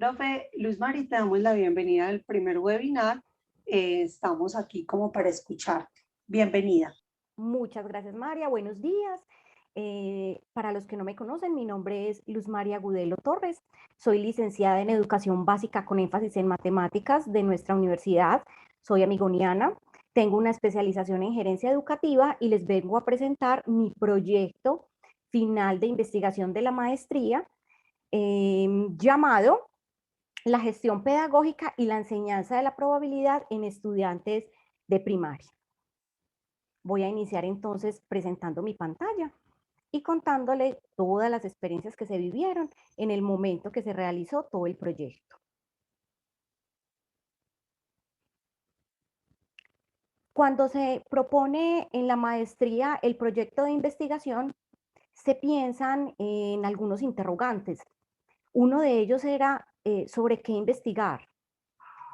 Profe Luz Mari, te damos la bienvenida al primer webinar. Estamos aquí como para escucharte. Bienvenida. Muchas gracias, María. Buenos días. Para los que no me conocen, mi nombre es Luz María Gudelo Torres. Soy licenciada en Educación Básica con énfasis en Matemáticas de nuestra universidad. Soy amigoniana. Tengo una especialización en Gerencia Educativa y les vengo a presentar mi proyecto final de investigación de la maestría llamado La gestión pedagógica y la enseñanza de la probabilidad en estudiantes de primaria. Voy a iniciar entonces presentando mi pantalla y contándole todas las experiencias que se vivieron en el momento que se realizó todo el proyecto. Cuando se propone en la maestría el proyecto de investigación, se piensan en algunos interrogantes. Uno de ellos era sobre qué investigar.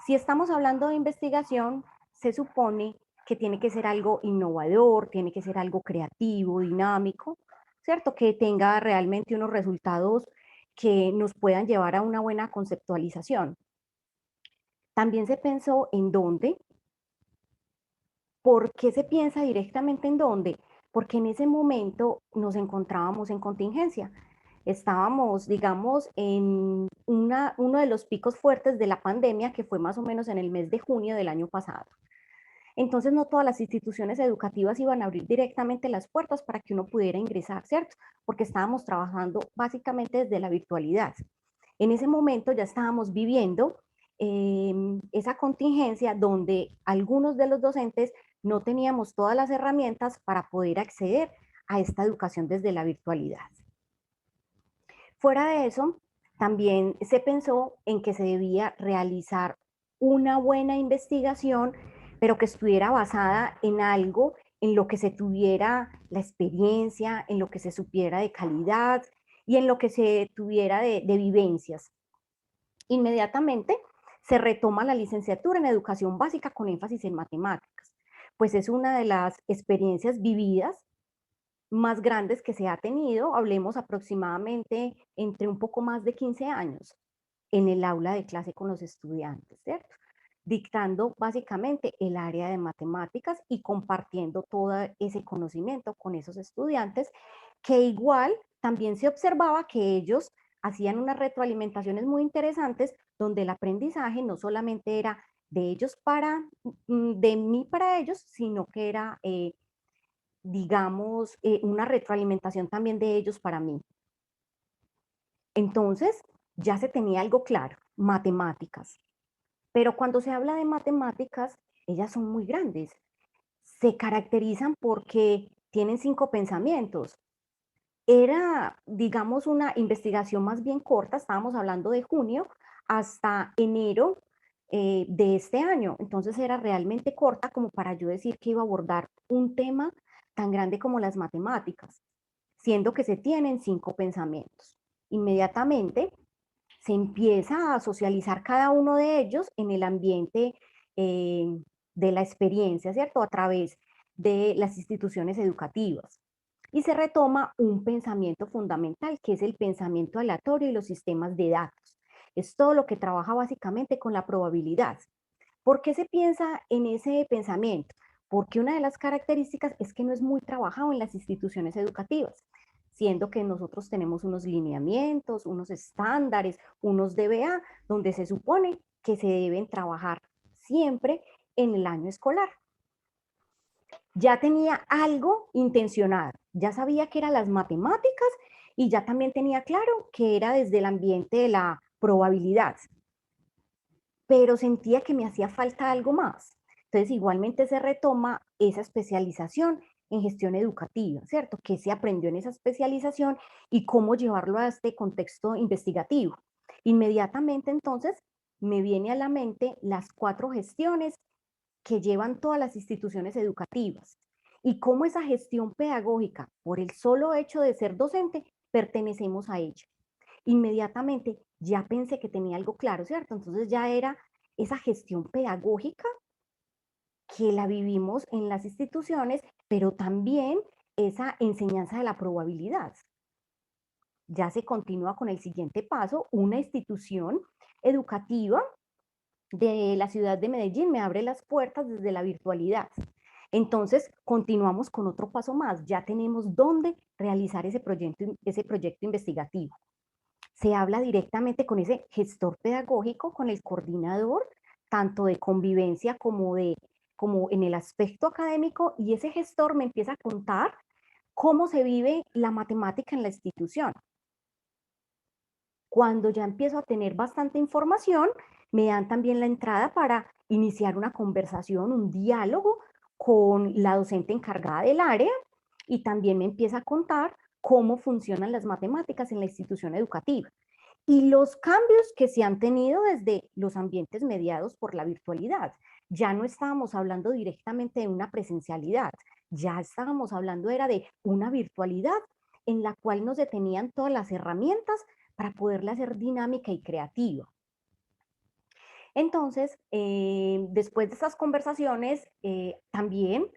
Si estamos hablando de investigación, se supone que tiene que ser algo innovador, tiene que ser algo creativo, dinámico, ¿cierto? Que tenga realmente unos resultados que nos puedan llevar a una buena conceptualización. También se pensó en dónde. ¿Por qué se piensa directamente en dónde? Porque en ese momento nos encontrábamos en contingencia. Estábamos, digamos, en uno de los picos fuertes de la pandemia, que fue más o menos en el mes de junio del año pasado. Entonces no todas las instituciones educativas iban a abrir directamente las puertas para que uno pudiera ingresar, ¿cierto? Porque estábamos trabajando básicamente desde la virtualidad. En ese momento ya estábamos viviendo esa contingencia donde algunos de los docentes no teníamos todas las herramientas para poder acceder a esta educación desde la virtualidad. Fuera de eso, también se pensó en que se debía realizar una buena investigación, pero que estuviera basada en algo en lo que se tuviera la experiencia, en lo que se supiera de calidad y en lo que se tuviera de vivencias. Inmediatamente se retoma la licenciatura en educación básica con énfasis en matemáticas, pues es una de las experiencias vividas más grandes que se ha tenido, hablemos aproximadamente entre un poco más de 15 años en el aula de clase con los estudiantes, ¿cierto? Dictando básicamente el área de matemáticas y compartiendo todo ese conocimiento con esos estudiantes, que igual también se observaba que ellos hacían unas retroalimentaciones muy interesantes donde el aprendizaje no solamente era de ellos para, de mí para ellos, sino que era digamos, una retroalimentación también de ellos para mí. Entonces, ya se tenía algo claro, matemáticas. Pero cuando se habla de matemáticas, ellas son muy grandes. Se caracterizan porque tienen 5 pensamientos. Era, digamos, una investigación más bien corta, estábamos hablando de junio hasta enero de este año. Entonces era realmente corta como para yo decir que iba a abordar un tema tan grande como las matemáticas, siendo que se tienen 5 pensamientos. Inmediatamente se empieza a socializar cada uno de ellos en el ambiente de la experiencia, ¿cierto? A través de las instituciones educativas. Y se retoma un pensamiento fundamental, que es el pensamiento aleatorio y los sistemas de datos. Es todo lo que trabaja básicamente con la probabilidad. ¿Por qué se piensa en ese pensamiento? Porque una de las características es que no es muy trabajado en las instituciones educativas, siendo que nosotros tenemos unos lineamientos, unos estándares, unos DBA, donde se supone que se deben trabajar siempre en el año escolar. Ya tenía algo intencionado, ya sabía que eran las matemáticas y ya también tenía claro que era desde el ambiente de la probabilidad, pero sentía que me hacía falta algo más. Entonces, igualmente se retoma esa especialización en gestión educativa, ¿cierto? ¿Qué se aprendió en esa especialización y cómo llevarlo a este contexto investigativo? Inmediatamente, entonces, me viene a la mente las 4 gestiones que llevan todas las instituciones educativas y cómo esa gestión pedagógica, por el solo hecho de ser docente, pertenecemos a ella. Inmediatamente ya pensé que tenía algo claro, ¿cierto? Entonces ya era esa gestión pedagógica que la vivimos en las instituciones, pero también esa enseñanza de la probabilidad. Ya se continúa con el siguiente paso, una institución educativa de la ciudad de Medellín me abre las puertas desde la virtualidad. Entonces, continuamos con otro paso más. Ya tenemos dónde realizar ese proyecto investigativo. Se habla directamente con ese gestor pedagógico, con el coordinador, tanto de convivencia como en el aspecto académico, y ese gestor me empieza a contar cómo se vive la matemática en la institución. Cuando ya empiezo a tener bastante información, me dan también la entrada para iniciar una conversación, un diálogo con la docente encargada del área, y también me empieza a contar cómo funcionan las matemáticas en la institución educativa y los cambios que se han tenido desde los ambientes mediados por la virtualidad. Ya no estábamos hablando directamente de una presencialidad, ya estábamos hablando era de una virtualidad en la cual nos detenían todas las herramientas para poderla hacer dinámica y creativa. Entonces, después de estas conversaciones, también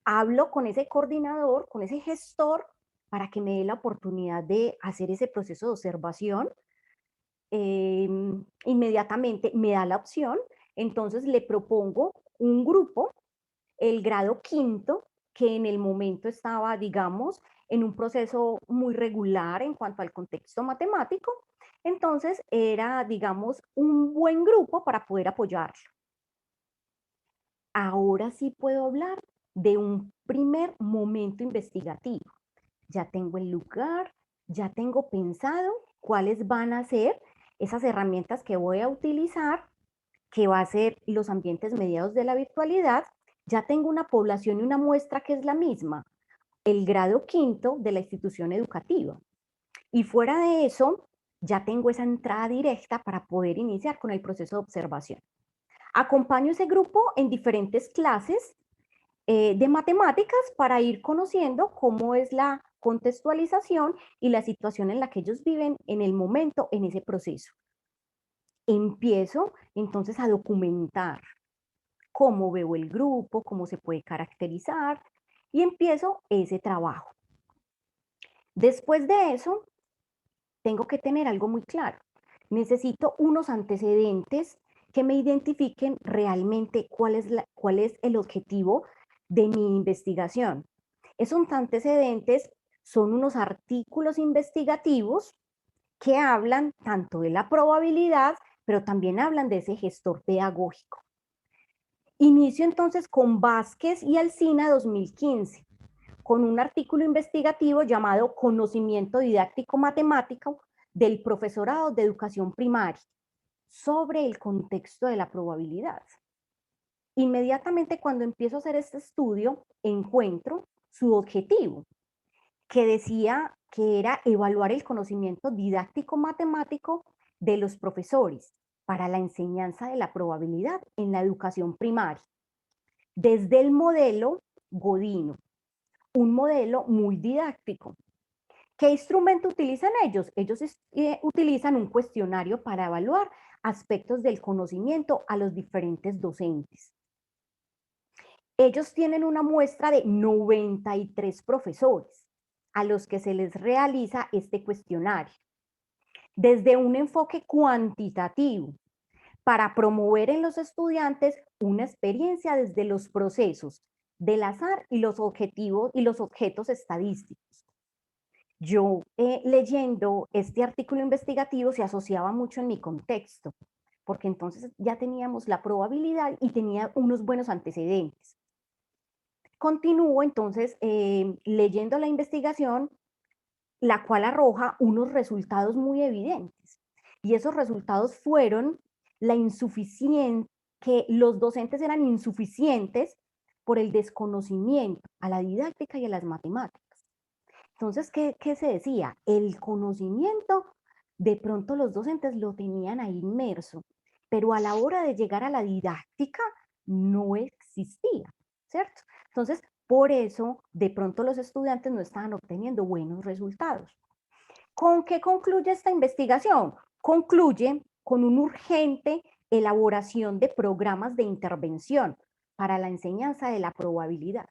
hablo con ese coordinador, con ese gestor, para que me dé la oportunidad de hacer ese proceso de observación. Inmediatamente me da la opción, entonces le propongo un grupo, el grado quinto, que en el momento estaba, digamos, en un proceso muy regular en cuanto al contexto matemático, entonces era, digamos, un buen grupo para poder apoyarlo. Ahora sí puedo hablar de un primer momento investigativo. Ya tengo el lugar, ya tengo pensado cuáles van a ser esas herramientas que voy a utilizar, que va a ser los ambientes mediados de la virtualidad. Ya tengo una población y una muestra que es la misma, el grado quinto de la institución educativa. Y fuera de eso, ya tengo esa entrada directa para poder iniciar con el proceso de observación. Acompaño ese grupo en diferentes clases de matemáticas para ir conociendo cómo es la contextualización y la situación en la que ellos viven en el momento, en ese proceso. Empiezo entonces a documentar cómo veo el grupo, cómo se puede caracterizar, y empiezo ese trabajo. Después de eso, tengo que tener algo muy claro. Necesito unos antecedentes que me identifiquen realmente cuál es el objetivo de mi investigación. Esos antecedentes son unos artículos investigativos que hablan tanto de la probabilidad, pero también hablan de ese gestor pedagógico. Inicio entonces con Vázquez y Alsina 2015, con un artículo investigativo llamado Conocimiento didáctico matemático del profesorado de educación primaria sobre el contexto de la probabilidad. Inmediatamente cuando empiezo a hacer este estudio, encuentro su objetivo, que decía que era evaluar el conocimiento didáctico matemático de los profesores para la enseñanza de la probabilidad en la educación primaria, desde el modelo Godino, un modelo muy didáctico. ¿Qué instrumento utilizan ellos? Ellos utilizan un cuestionario para evaluar aspectos del conocimiento a los diferentes docentes. Ellos tienen una muestra de 93 profesores a los que se les realiza este cuestionario, desde un enfoque cuantitativo, para promover en los estudiantes una experiencia desde los procesos del azar y los objetivos y los objetos estadísticos. Yo leyendo este artículo investigativo se asociaba mucho en mi contexto, porque entonces ya teníamos la probabilidad y tenía unos buenos antecedentes. Continúo entonces leyendo la investigación, la cual arroja unos resultados muy evidentes. Y esos resultados fueron la insuficiencia, que los docentes eran insuficientes por el desconocimiento a la didáctica y a las matemáticas. Entonces, ¿qué se decía? El conocimiento, de pronto los docentes lo tenían ahí inmerso, pero a la hora de llegar a la didáctica no existía, ¿cierto? Entonces, por eso, de pronto los estudiantes no estaban obteniendo buenos resultados. ¿Con qué concluye esta investigación? Concluye con una urgente elaboración de programas de intervención para la enseñanza de la probabilidad.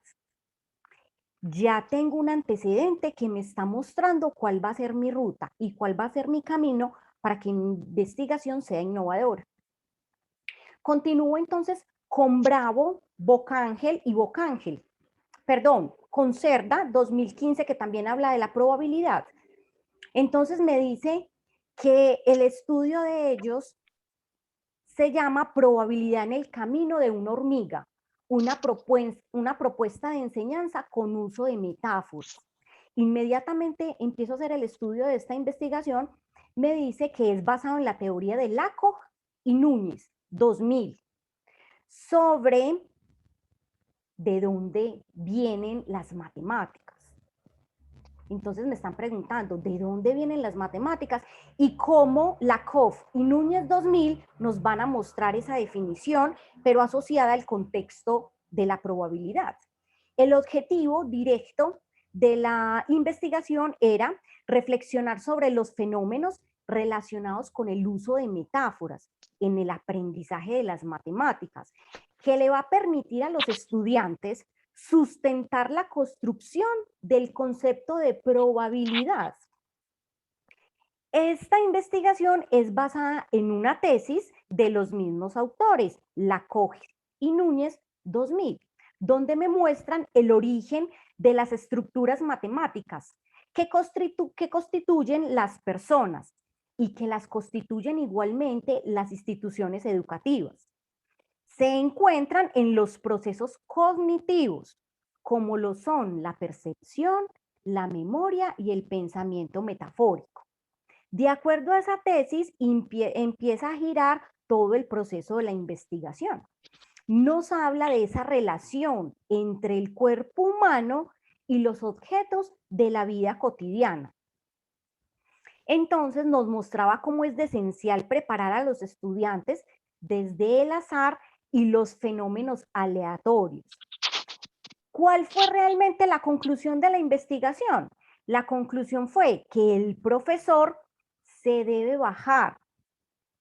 Ya tengo un antecedente que me está mostrando cuál va a ser mi ruta y cuál va a ser mi camino para que mi investigación sea innovadora. Continúo entonces con Bravo, Bocángel y Bocángel. Perdón, con Cerda 2015, que también habla de la probabilidad. Entonces me dice que el estudio de ellos se llama probabilidad en el camino de una hormiga, una propuesta de enseñanza con uso de metáforas. Inmediatamente empiezo a hacer el estudio de esta investigación, me dice que es basado en la teoría de Lakoff y Núñez, 2000, sobre de dónde vienen las matemáticas. Entonces me están preguntando de dónde vienen las matemáticas y cómo Lakoff y Núñez 2000 nos van a mostrar esa definición, pero asociada al contexto de la probabilidad. El objetivo directo de la investigación era reflexionar sobre los fenómenos relacionados con el uso de metáforas en el aprendizaje de las matemáticas, que le va a permitir a los estudiantes sustentar la construcción del concepto de probabilidad. Esta investigación es basada en una tesis de los mismos autores, Lakoff y Núñez 2000, donde me muestran el origen de las estructuras matemáticas que constituyen las personas y que las constituyen igualmente las instituciones educativas. Se encuentran en los procesos cognitivos, como lo son la percepción, la memoria y el pensamiento metafórico. De acuerdo a esa tesis, empieza a girar todo el proceso de la investigación. Nos habla de esa relación entre el cuerpo humano y los objetos de la vida cotidiana. Entonces nos mostraba cómo es de esencial preparar a los estudiantes desde el azar y los fenómenos aleatorios. ¿Cuál fue realmente la conclusión de la investigación? La conclusión fue que el profesor se debe bajar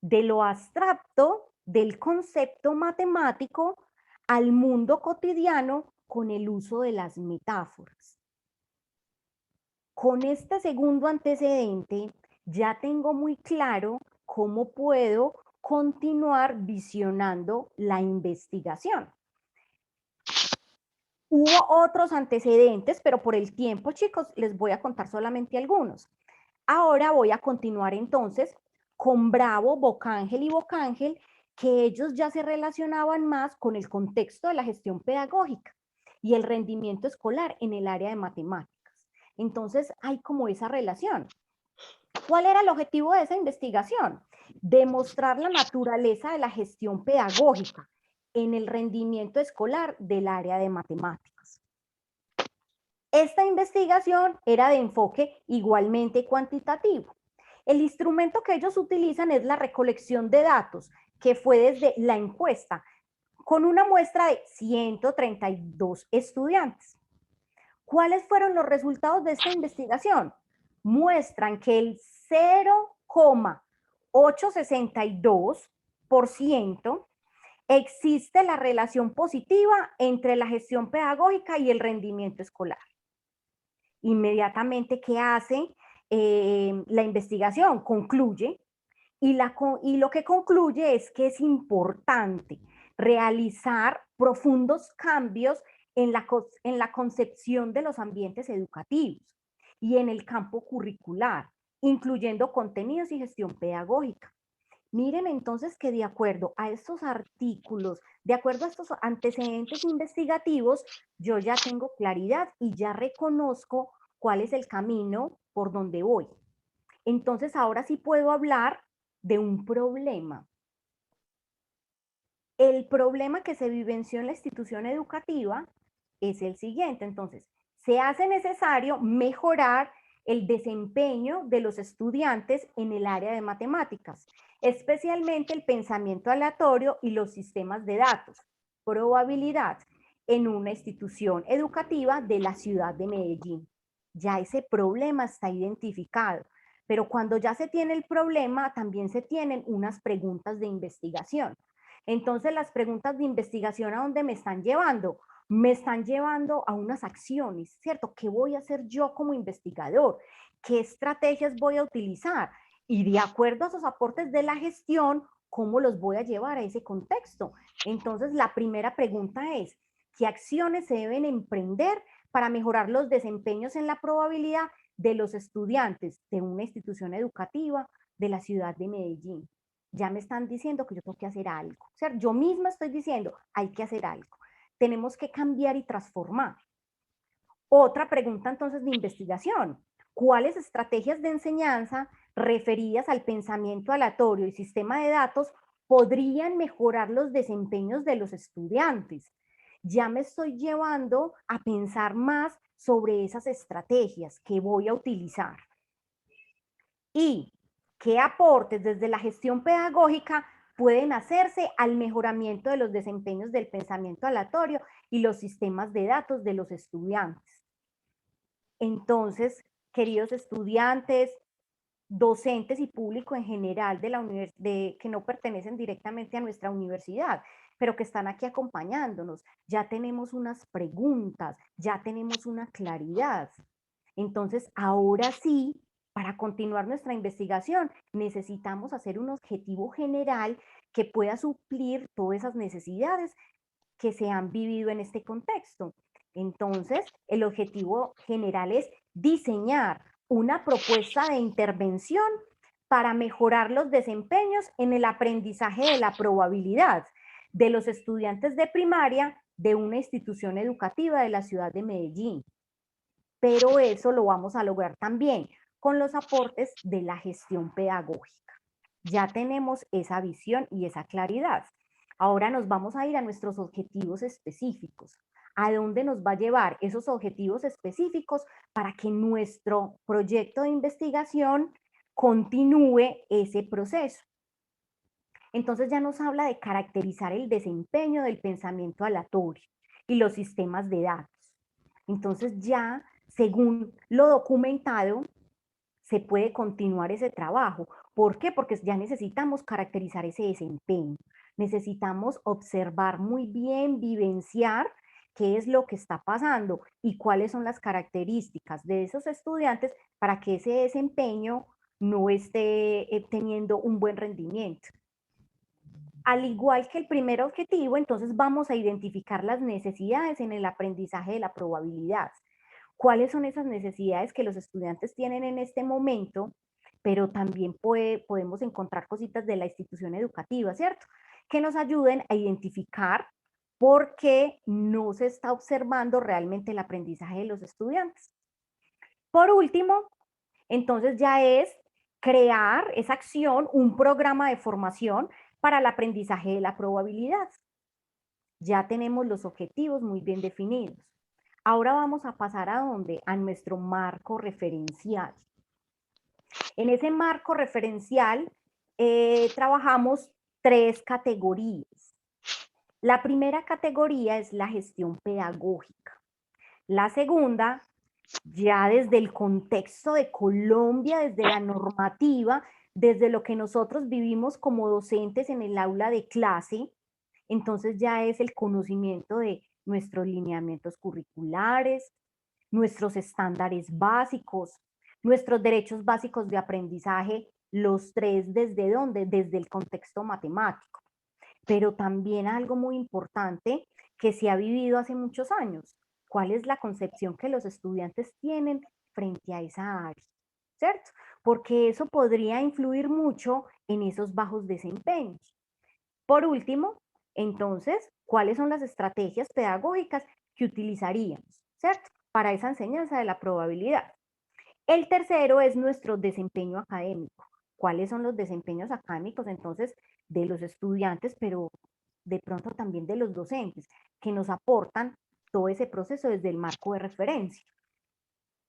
de lo abstracto del concepto matemático al mundo cotidiano con el uso de las metáforas. Con este segundo antecedente ya tengo muy claro cómo puedo continuar visionando la investigación. Hubo otros antecedentes, pero por el tiempo, chicos, les voy a contar solamente algunos. Ahora voy a continuar entonces con Bravo, Bocángel y Bocángel, que ellos ya se relacionaban más con el contexto de la gestión pedagógica y el rendimiento escolar en el área de matemáticas. Entonces hay como esa relación. ¿Cuál era el objetivo de esa investigación? Demostrar la naturaleza de la gestión pedagógica en el rendimiento escolar del área de matemáticas. Esta investigación era de enfoque igualmente cuantitativo. El instrumento que ellos utilizan es la recolección de datos, que fue desde la encuesta, con una muestra de 132 estudiantes. ¿Cuáles fueron los resultados de esta investigación? Muestran que el 0,862% existe la relación positiva entre la gestión pedagógica y el rendimiento escolar. Inmediatamente, ¿qué hace la investigación? Concluye, y lo que concluye es que es importante realizar profundos cambios en la concepción de los ambientes educativos y en el campo curricular, incluyendo contenidos y gestión pedagógica. Miren entonces que de acuerdo a estos artículos, de acuerdo a estos antecedentes investigativos, yo ya tengo claridad y ya reconozco cuál es el camino por donde voy. Entonces ahora sí puedo hablar de un problema. El problema que se vivenció en la institución educativa es el siguiente. Entonces, se hace necesario mejorar el desempeño de los estudiantes en el área de matemáticas, especialmente el pensamiento aleatorio y los sistemas de datos, probabilidad, en una institución educativa de la ciudad de Medellín. Ya ese problema está identificado, pero cuando ya se tiene el problema, también se tienen unas preguntas de investigación. Entonces, las preguntas de investigación, ¿a dónde me están llevando? Me están llevando a unas acciones, ¿cierto? ¿Qué voy a hacer yo como investigador? ¿Qué estrategias voy a utilizar? Y de acuerdo a esos aportes de la gestión, ¿cómo los voy a llevar a ese contexto? Entonces, la primera pregunta es, ¿qué acciones se deben emprender para mejorar los desempeños en la probabilidad de los estudiantes de una institución educativa de la ciudad de Medellín? Ya me están diciendo que yo tengo que hacer algo. O sea, yo misma estoy diciendo, hay que hacer algo. Tenemos que cambiar y transformar. Otra pregunta entonces de investigación. ¿Cuáles estrategias de enseñanza referidas al pensamiento aleatorio y sistema de datos podrían mejorar los desempeños de los estudiantes? Ya me estoy llevando a pensar más sobre esas estrategias que voy a utilizar. Y qué aportes desde la gestión pedagógica pueden hacerse al mejoramiento de los desempeños del pensamiento aleatorio y los sistemas de datos de los estudiantes. Entonces, queridos estudiantes, docentes y público en general que no pertenecen directamente a nuestra universidad, pero que están aquí acompañándonos, ya tenemos unas preguntas, ya tenemos una claridad. Entonces, ahora sí, para continuar nuestra investigación, necesitamos hacer un objetivo general que pueda suplir todas esas necesidades que se han vivido en este contexto. Entonces, el objetivo general es diseñar una propuesta de intervención para mejorar los desempeños en el aprendizaje de la probabilidad de los estudiantes de primaria de una institución educativa de la ciudad de Medellín. Pero eso lo vamos a lograr también con los aportes de la gestión pedagógica. Ya tenemos esa visión y esa claridad. Ahora nos vamos a ir a nuestros objetivos específicos. ¿A dónde nos va a llevar esos objetivos específicos para que nuestro proyecto de investigación continúe ese proceso? Entonces ya nos habla de caracterizar el desempeño del pensamiento aleatorio y los sistemas de datos. Entonces ya, según lo documentado, se puede continuar ese trabajo. ¿Por qué? Porque ya necesitamos caracterizar ese desempeño. Necesitamos observar muy bien, vivenciar qué es lo que está pasando y cuáles son las características de esos estudiantes para que ese desempeño no esté teniendo un buen rendimiento. Al igual que el primer objetivo, entonces vamos a identificar las necesidades en el aprendizaje de la probabilidad. ¿Cuáles son esas necesidades que los estudiantes tienen en este momento? Pero también podemos encontrar cositas de la institución educativa, ¿cierto? Que nos ayuden a identificar por qué no se está observando realmente el aprendizaje de los estudiantes. Por último, entonces ya es crear esa acción, un programa de formación para el aprendizaje de la probabilidad. Ya tenemos los objetivos muy bien definidos. Ahora vamos a pasar a dónde? A nuestro marco referencial. En ese marco referencial trabajamos 3 categorías. La primera categoría es la gestión pedagógica. La segunda, ya desde el contexto de Colombia, desde la normativa, desde lo que nosotros vivimos como docentes en el aula de clase, entonces ya es el conocimiento de nuestros lineamientos curriculares, nuestros estándares básicos, nuestros derechos básicos de aprendizaje, los 3 desde dónde, desde el contexto matemático. Pero también algo muy importante que se ha vivido hace muchos años, ¿cuál es la concepción que los estudiantes tienen frente a esa área? ¿Cierto? Porque eso podría influir mucho en esos bajos desempeños. Por último, entonces, ¿cuáles son las estrategias pedagógicas que utilizaríamos, ¿cierto? Para esa enseñanza de la probabilidad. El tercero es nuestro desempeño académico. ¿Cuáles son los desempeños académicos entonces de los estudiantes, pero de pronto también de los docentes, que nos aportan todo ese proceso desde el marco de referencia?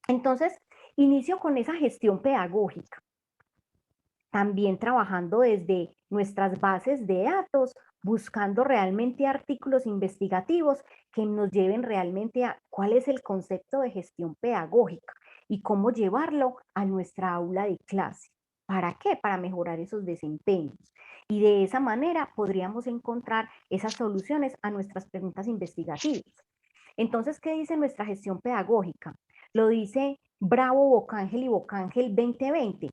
Entonces, inicio con esa gestión pedagógica. También trabajando desde nuestras bases de datos, buscando realmente artículos investigativos que nos lleven realmente a cuál es el concepto de gestión pedagógica y cómo llevarlo a nuestra aula de clase. ¿Para qué? Para mejorar esos desempeños. Y de esa manera podríamos encontrar esas soluciones a nuestras preguntas investigativas. Entonces, ¿qué dice nuestra gestión pedagógica? Lo dice Bravo, Bocángel y Bocángel 2020.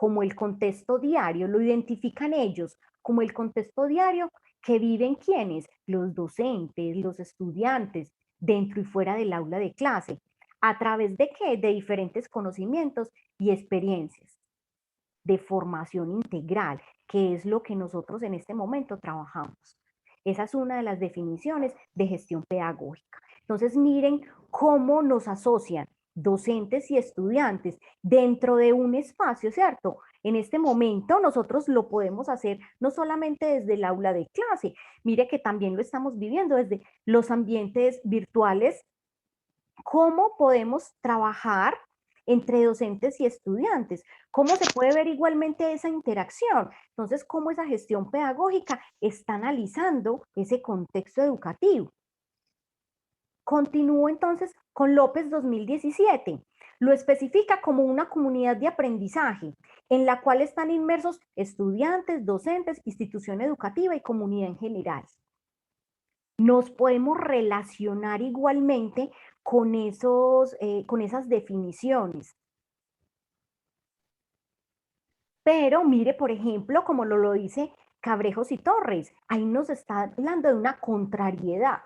como el contexto diario, lo identifican ellos como el contexto diario que viven quienes, los docentes, los estudiantes, dentro y fuera del aula de clase. ¿A través de qué? De diferentes conocimientos y experiencias de formación integral, que es lo que nosotros en este momento trabajamos. Esa es una de las definiciones de gestión pedagógica. Entonces, miren cómo nos asocian docentes y estudiantes dentro de un espacio, ¿cierto? En este momento nosotros lo podemos hacer no solamente desde el aula de clase, mire que también lo estamos viviendo desde los ambientes virtuales. ¿Cómo podemos trabajar entre docentes y estudiantes? ¿Cómo se puede ver igualmente esa interacción? Entonces, ¿cómo esa gestión pedagógica está analizando ese contexto educativo? Continúo entonces con López 2017. Lo especifica como una comunidad de aprendizaje en la cual están inmersos estudiantes, docentes, institución educativa y comunidad en general. Nos podemos relacionar igualmente con esas definiciones. Pero mire, por ejemplo, como lo dice Cabrejos y Torres, ahí nos está hablando de una contrariedad.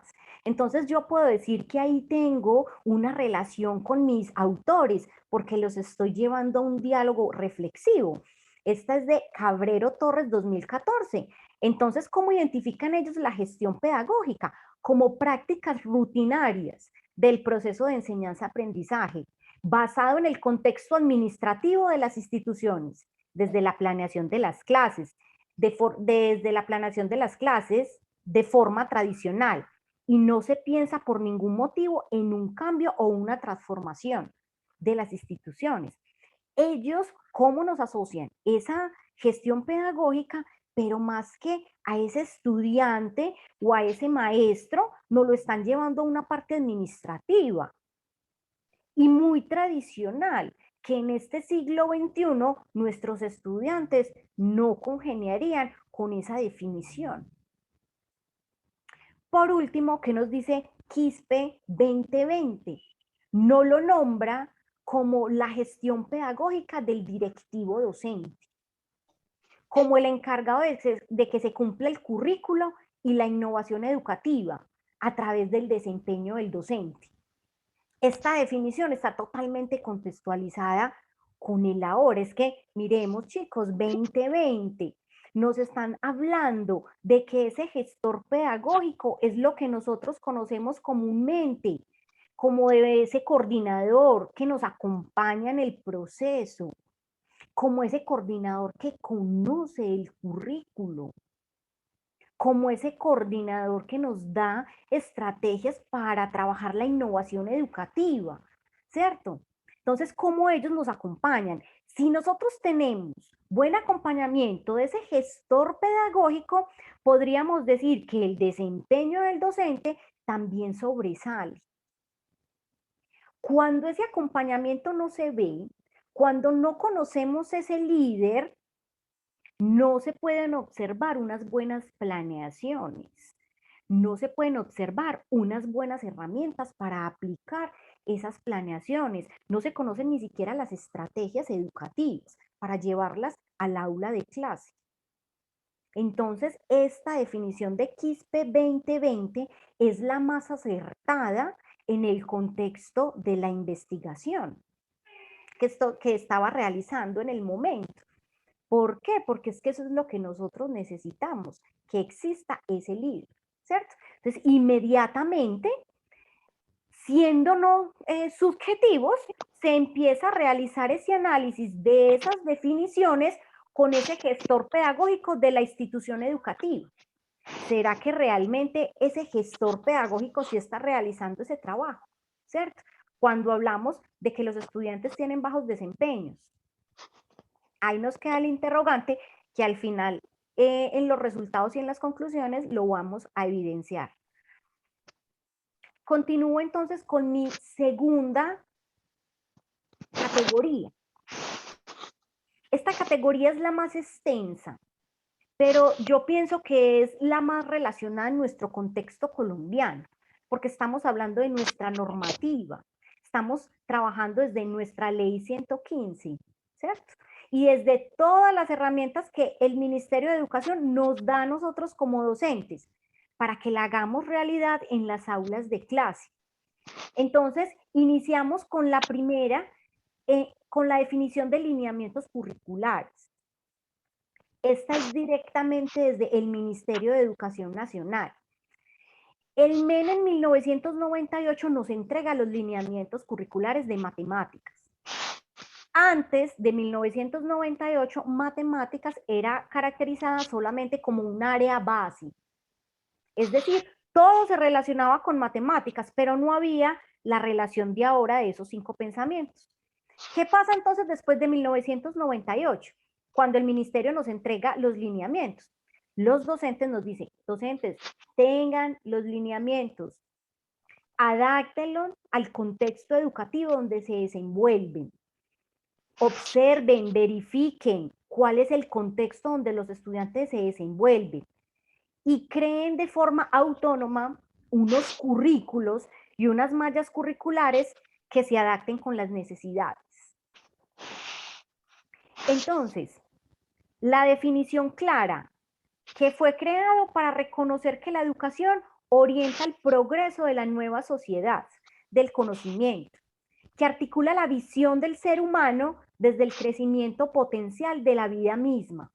Entonces yo puedo decir que ahí tengo una relación con mis autores porque los estoy llevando a un diálogo reflexivo. Esta es de Cabrero Torres 2014. Entonces, ¿cómo identifican ellos la gestión pedagógica? Como prácticas rutinarias del proceso de enseñanza-aprendizaje, basado en el contexto administrativo de las instituciones, desde la planeación de las clases, desde la planeación de las clases de forma tradicional, y no se piensa por ningún motivo en un cambio o una transformación de las instituciones. Ellos, ¿cómo nos asocian? Esa gestión pedagógica, pero más que a ese estudiante o a ese maestro, nos lo están llevando a una parte administrativa y muy tradicional, que en este siglo XXI nuestros estudiantes no congeniarían con esa definición. Por último, ¿qué nos dice Quispe 2020? No lo nombra como la gestión pedagógica del directivo docente, como el encargado de que se cumpla el currículo y la innovación educativa a través del desempeño del docente. Esta definición está totalmente contextualizada con el ahora. Es que, miremos chicos, 2020, nos están hablando de que ese gestor pedagógico es lo que nosotros conocemos comúnmente, como de ese coordinador que nos acompaña en el proceso, como ese coordinador que conoce el currículo, como ese coordinador que nos da estrategias para trabajar la innovación educativa, ¿cierto? Entonces, ¿cómo ellos nos acompañan? Si nosotros tenemos buen acompañamiento de ese gestor pedagógico, podríamos decir que el desempeño del docente también sobresale. Cuando ese acompañamiento no se ve, cuando no conocemos ese líder, no se pueden observar unas buenas planeaciones, no se pueden observar unas buenas herramientas para aplicar esas planeaciones, no se conocen ni siquiera las estrategias educativas para llevarlas al aula de clase. Entonces, esta definición de Quispe 2020 es la más acertada en el contexto de la investigación que estaba realizando en el momento. ¿Por qué? Porque es que eso es lo que nosotros necesitamos, que exista ese líder, ¿cierto? Entonces, inmediatamente, siendo no subjetivos, se empieza a realizar ese análisis de esas definiciones con ese gestor pedagógico de la institución educativa. ¿Será que realmente ese gestor pedagógico sí está realizando ese trabajo? ¿Cierto? Cuando hablamos de que los estudiantes tienen bajos desempeños, ahí nos queda el interrogante que al final en los resultados y en las conclusiones lo vamos a evidenciar. Continúo entonces con mi segunda categoría. Esta categoría es la más extensa, pero yo pienso que es la más relacionada en nuestro contexto colombiano, porque estamos hablando de nuestra normativa, estamos trabajando desde nuestra ley 115, ¿cierto? y desde todas las herramientas que el Ministerio de Educación nos da a nosotros como docentes para que la hagamos realidad en las aulas de clase. Entonces, iniciamos con la primera, con la definición de lineamientos curriculares. Esta es directamente desde el Ministerio de Educación Nacional. El MEN en 1998 nos entrega los lineamientos curriculares de matemáticas. Antes de 1998, matemáticas era caracterizada solamente como un área básica. Es decir, todo se relacionaba con matemáticas, pero no había la relación de ahora de esos 5 pensamientos. ¿Qué pasa entonces después de 1998? Cuando el ministerio nos entrega los lineamientos. Los docentes nos dicen, docentes, tengan los lineamientos, adáctenlos al contexto educativo donde se desenvuelven. Observen, verifiquen cuál es el contexto donde los estudiantes se desenvuelven y creen de forma autónoma unos currículos y unas mallas curriculares que se adapten con las necesidades. Entonces, la definición clara, que fue creado para reconocer que la educación orienta el progreso de la nueva sociedad, del conocimiento, que articula la visión del ser humano desde el crecimiento potencial de la vida misma.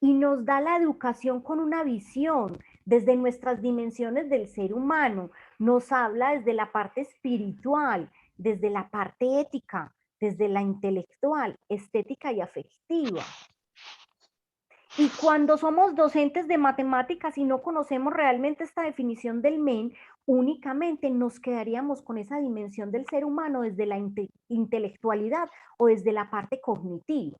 Y nos da la educación con una visión desde nuestras dimensiones del ser humano. Nos habla desde la parte espiritual, desde la parte ética, desde la intelectual, estética y afectiva. Y cuando somos docentes de matemáticas y no conocemos realmente esta definición del MEN, únicamente nos quedaríamos con esa dimensión del ser humano desde la intelectualidad o desde la parte cognitiva.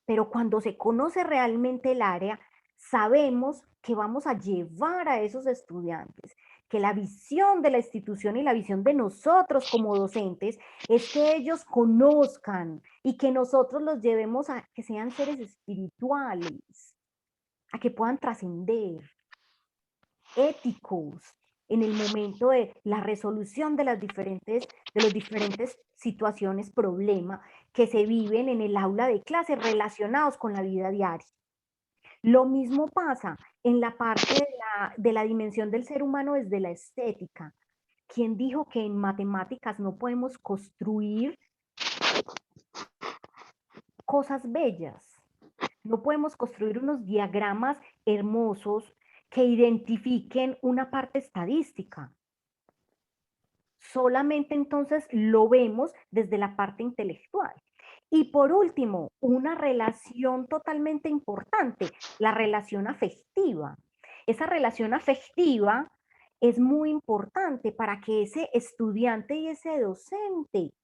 Pero cuando se conoce realmente el área, sabemos que vamos a llevar a esos estudiantes, que la visión de la institución y la visión de nosotros como docentes es que ellos conozcan y que nosotros los llevemos a que sean seres espirituales, a que puedan trascender, éticos, en el momento de la resolución de los diferentes situaciones, problemas que se viven en el aula de clase relacionados con la vida diaria. Lo mismo pasa en la parte de la dimensión del ser humano desde la estética. ¿Quién dijo que en matemáticas no podemos construir cosas bellas? No podemos construir unos diagramas hermosos que identifiquen una parte estadística. Solamente entonces lo vemos desde la parte intelectual. Y por último, una relación totalmente importante, la relación afectiva. Esa relación afectiva es muy importante para que ese estudiante y ese docente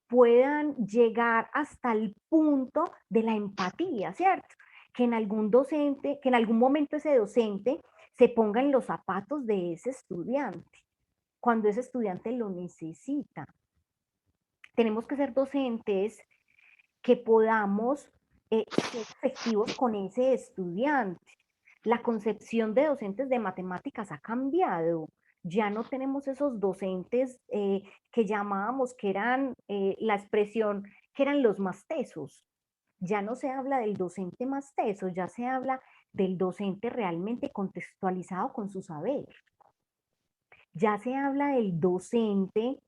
puedan llegar hasta el punto de la empatía, ¿cierto? Que en algún docente, que en algún momento ese docente se ponga en los zapatos de ese estudiante, cuando ese estudiante lo necesita. Tenemos que ser docentes que podamos ser efectivos con ese estudiante. La concepción de docentes de matemáticas ha cambiado. Ya no tenemos esos docentes que llamábamos, que eran la expresión, que eran los más tesos. Ya no se habla del docente más teso, ya se habla del docente realmente contextualizado con su saber. Ya se habla del docente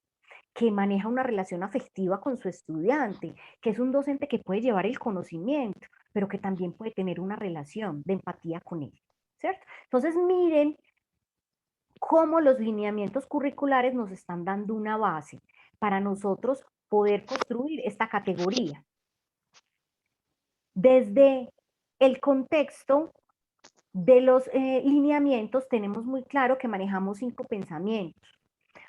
que maneja una relación afectiva con su estudiante, que es un docente que puede llevar el conocimiento, pero que también puede tener una relación de empatía con él, ¿cierto? Entonces miren cómo los lineamientos curriculares nos están dando una base para nosotros poder construir esta categoría. Desde el contexto de los lineamientos tenemos muy claro que manejamos 5 pensamientos.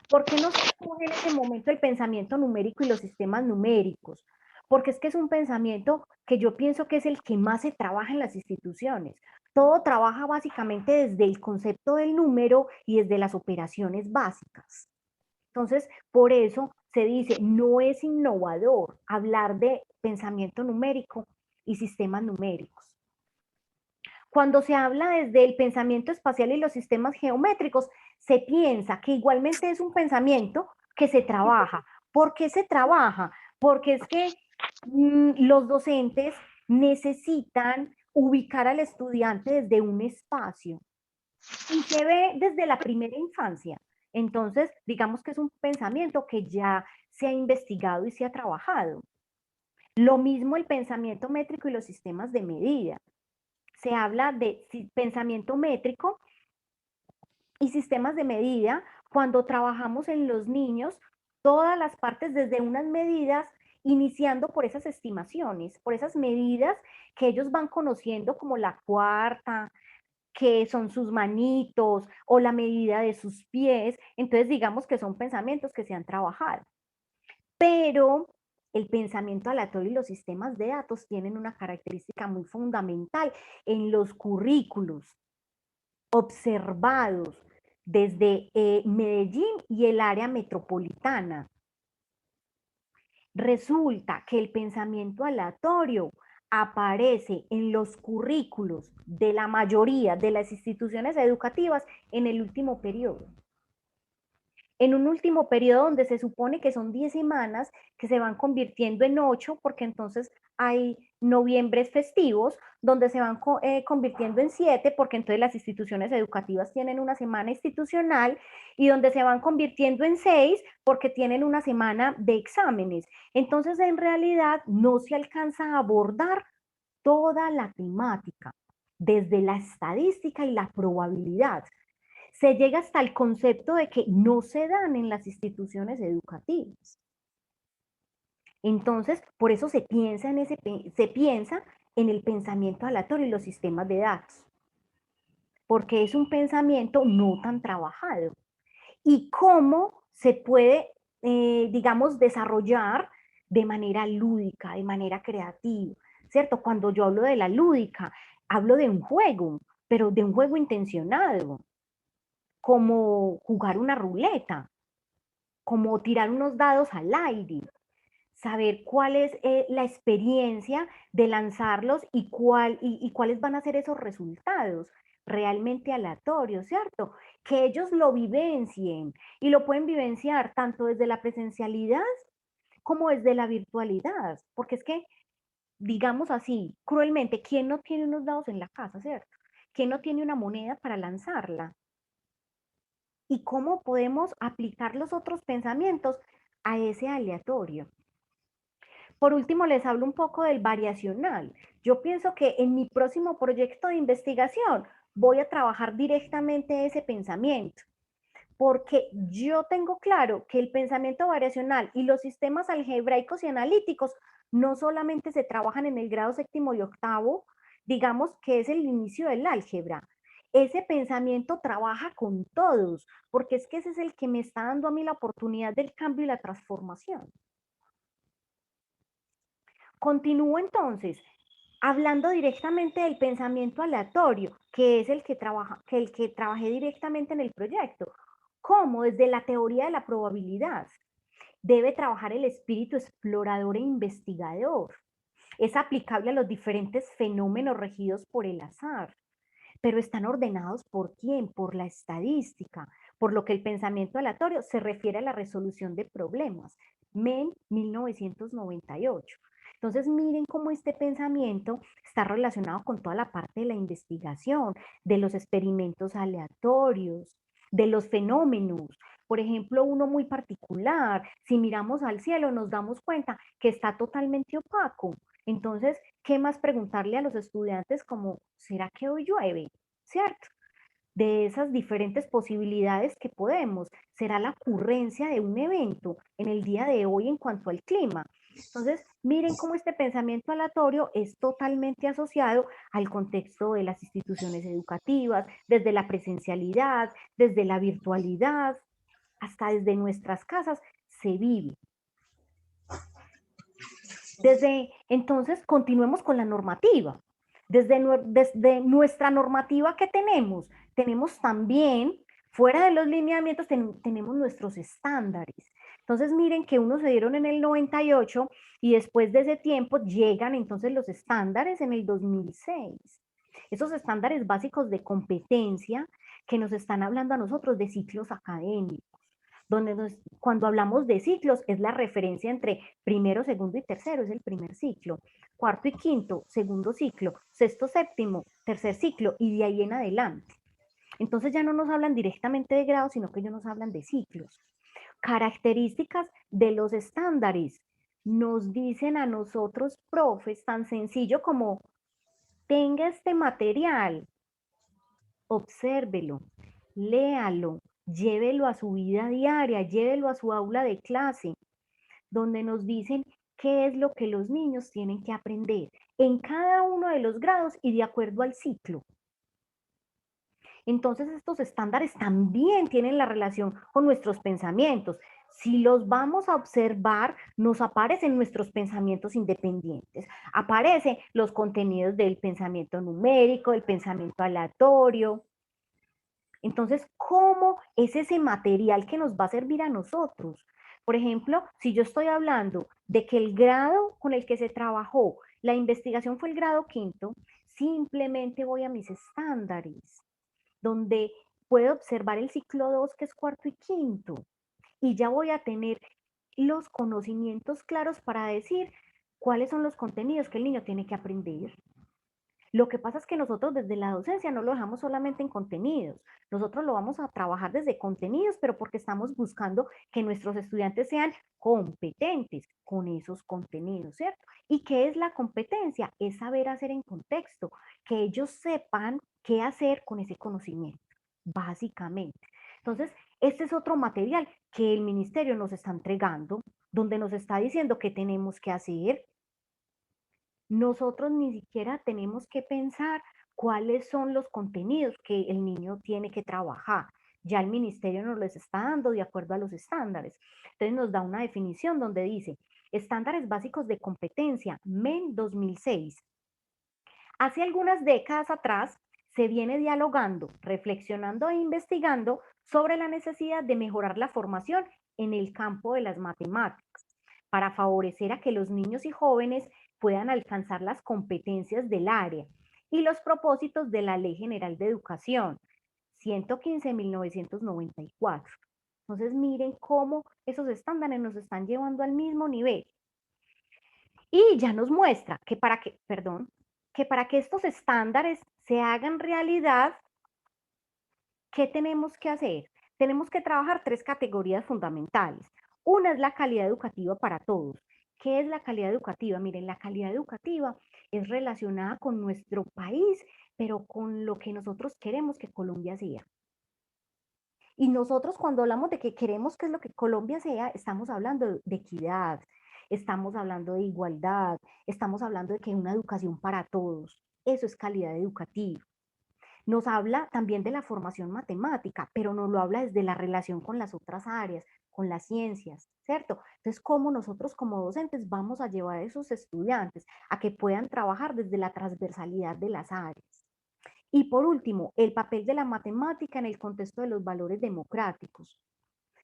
¿Por qué no se escoge en ese momento el pensamiento numérico y los sistemas numéricos? Porque es que es un pensamiento que yo pienso que es el que más se trabaja en las instituciones. Todo trabaja básicamente desde el concepto del número y desde las operaciones básicas. Entonces, por eso se dice, no es innovador hablar de pensamiento numérico y sistemas numéricos. Cuando se habla desde el pensamiento espacial y los sistemas geométricos, se piensa que igualmente es un pensamiento que se trabaja. ¿Por qué se trabaja? porque es que los docentes necesitan ubicar al estudiante desde un espacio y se ve desde la primera infancia. Entonces, digamos que es un pensamiento que ya se ha investigado y se ha trabajado. Lo mismo el pensamiento métrico y los sistemas de medida. Se habla de pensamiento métrico y sistemas de medida cuando trabajamos en los niños todas las partes desde unas medidas, iniciando por esas estimaciones, por esas medidas que ellos van conociendo como la cuarta, que son sus manitos o la medida de sus pies. Entonces digamos que son pensamientos que se han trabajado. Pero el pensamiento aleatorio y los sistemas de datos tienen una característica muy fundamental en los currículos observados desde Medellín y el área metropolitana. Resulta que el pensamiento aleatorio aparece en los currículos de la mayoría de las instituciones educativas en el último periodo. En un último periodo donde se supone que son 10 semanas, que se van convirtiendo en 8, porque entonces hay noviembres festivos, donde se van convirtiendo en 7, porque entonces las instituciones educativas tienen una semana institucional, y donde se van convirtiendo en 6, porque tienen una semana de exámenes. Entonces, en realidad, no se alcanza a abordar toda la temática, desde la estadística y la probabilidad. Se llega hasta el concepto de que no se dan en las instituciones educativas. Entonces, por eso se piensa en el pensamiento aleatorio y los sistemas de datos, porque es un pensamiento no tan trabajado. Y cómo se puede, digamos, desarrollar de manera lúdica, de manera creativa, ¿cierto? Cuando yo hablo de la lúdica, hablo de un juego, pero de un juego intencionado, como jugar una ruleta, como tirar unos dados al aire, saber cuál es la experiencia de lanzarlos y cuáles van a ser esos resultados realmente aleatorios, ¿cierto? Que ellos lo vivencien y lo pueden vivenciar tanto desde la presencialidad como desde la virtualidad, porque es que, digamos así, cruelmente, ¿quién no tiene unos dados en la casa, ¿cierto? ¿Quién no tiene una moneda para lanzarla? Y cómo podemos aplicar los otros pensamientos a ese aleatorio. Por último, les hablo un poco del variacional. Yo pienso que en mi próximo proyecto de investigación voy a trabajar directamente ese pensamiento, porque yo tengo claro que el pensamiento variacional y los sistemas algebraicos y analíticos no solamente se trabajan en el grado séptimo y octavo, digamos que es el inicio del álgebra. Ese pensamiento trabaja con todos, porque es que ese es el que me está dando a mí la oportunidad del cambio y la transformación. Continúo entonces hablando directamente del pensamiento aleatorio, que es el que trabajé directamente en el proyecto. ¿Cómo? Desde la teoría de la probabilidad. Debe trabajar el espíritu explorador e investigador. Es aplicable a los diferentes fenómenos regidos por el azar, pero están ordenados ¿por quién? Por la estadística, por lo que el pensamiento aleatorio se refiere a la resolución de problemas. Men 1998. Entonces miren cómo este pensamiento está relacionado con toda la parte de la investigación, de los experimentos aleatorios, de los fenómenos. Por ejemplo, uno muy particular, si miramos al cielo nos damos cuenta que está totalmente opaco. Entonces, ¿qué más preguntarle a los estudiantes como, ¿será que hoy llueve? ¿Cierto? De esas diferentes posibilidades que podemos. Será la ocurrencia de un evento en el día de hoy en cuanto al clima. Entonces, miren cómo este pensamiento aleatorio es totalmente asociado al contexto de las instituciones educativas, desde la presencialidad, desde la virtualidad, hasta desde nuestras casas, se vive. Desde entonces, continuemos con la normativa. Desde nuestra normativa que tenemos también, fuera de los lineamientos, tenemos nuestros estándares. Entonces, miren que unos se dieron en el 98 y después de ese tiempo llegan entonces los estándares en el 2006. Esos estándares básicos de competencia que nos están hablando a nosotros de ciclos académicos, Cuando hablamos de ciclos, es la referencia entre primero, segundo y tercero, es el primer ciclo. Cuarto y quinto, segundo ciclo. Sexto, séptimo, tercer ciclo, y de ahí en adelante. Entonces ya no nos hablan directamente de grados, sino que ellos nos hablan de ciclos. Características de los estándares. Nos dicen a nosotros, profes, tan sencillo como tenga este material, obsérvelo, léalo, llévelo a su vida diaria, llévelo a su aula de clase, donde nos dicen qué es lo que los niños tienen que aprender en cada uno de los grados y de acuerdo al ciclo. Entonces estos estándares también tienen la relación con nuestros pensamientos. Si los vamos a observar, nos aparecen nuestros pensamientos independientes. Aparecen los contenidos del pensamiento numérico, del pensamiento aleatorio. Entonces, ¿cómo es ese material que nos va a servir a nosotros? Por ejemplo, si yo estoy hablando de que el grado con el que se trabajó la investigación fue el grado quinto, simplemente voy a mis estándares, donde puedo observar el ciclo 2, que es cuarto y quinto, y ya voy a tener los conocimientos claros para decir cuáles son los contenidos que el niño tiene que aprender. Lo que pasa es que nosotros desde la docencia no lo dejamos solamente en contenidos, nosotros lo vamos a trabajar desde contenidos, pero porque estamos buscando que nuestros estudiantes sean competentes con esos contenidos, ¿cierto? ¿Y qué es la competencia? Es saber hacer en contexto, que ellos sepan qué hacer con ese conocimiento, básicamente. Entonces, este es otro material que el ministerio nos está entregando, donde nos está diciendo qué tenemos que hacer. Nosotros ni siquiera tenemos que pensar cuáles son los contenidos que el niño tiene que trabajar. Ya el ministerio nos los está dando de acuerdo a los estándares. Entonces nos da una definición donde dice, estándares básicos de competencia, MEN 2006. Hace algunas décadas atrás se viene dialogando, reflexionando e investigando sobre la necesidad de mejorar la formación en el campo de las matemáticas para favorecer a que los niños y jóvenes puedan alcanzar las competencias del área y los propósitos de la Ley General de Educación 115.994. Entonces miren cómo esos estándares nos están llevando al mismo nivel. Y ya nos muestra que para que estos estándares se hagan realidad, ¿qué tenemos que hacer? Tenemos que trabajar tres categorías fundamentales. Una es la calidad educativa para todos. ¿Qué es la calidad educativa? Miren, la calidad educativa es relacionada con nuestro país, pero con lo que nosotros queremos que Colombia sea. Y nosotros cuando hablamos de que queremos que es lo que Colombia sea, estamos hablando de equidad, estamos hablando de igualdad, estamos hablando de que hay una educación para todos. Eso es calidad educativa. Nos habla también de la formación matemática, pero nos lo habla desde la relación con las otras áreas, con las ciencias, ¿cierto? Entonces, ¿cómo nosotros como docentes vamos a llevar a esos estudiantes a que puedan trabajar desde la transversalidad de las áreas? Y por último, el papel de la matemática en el contexto de los valores democráticos.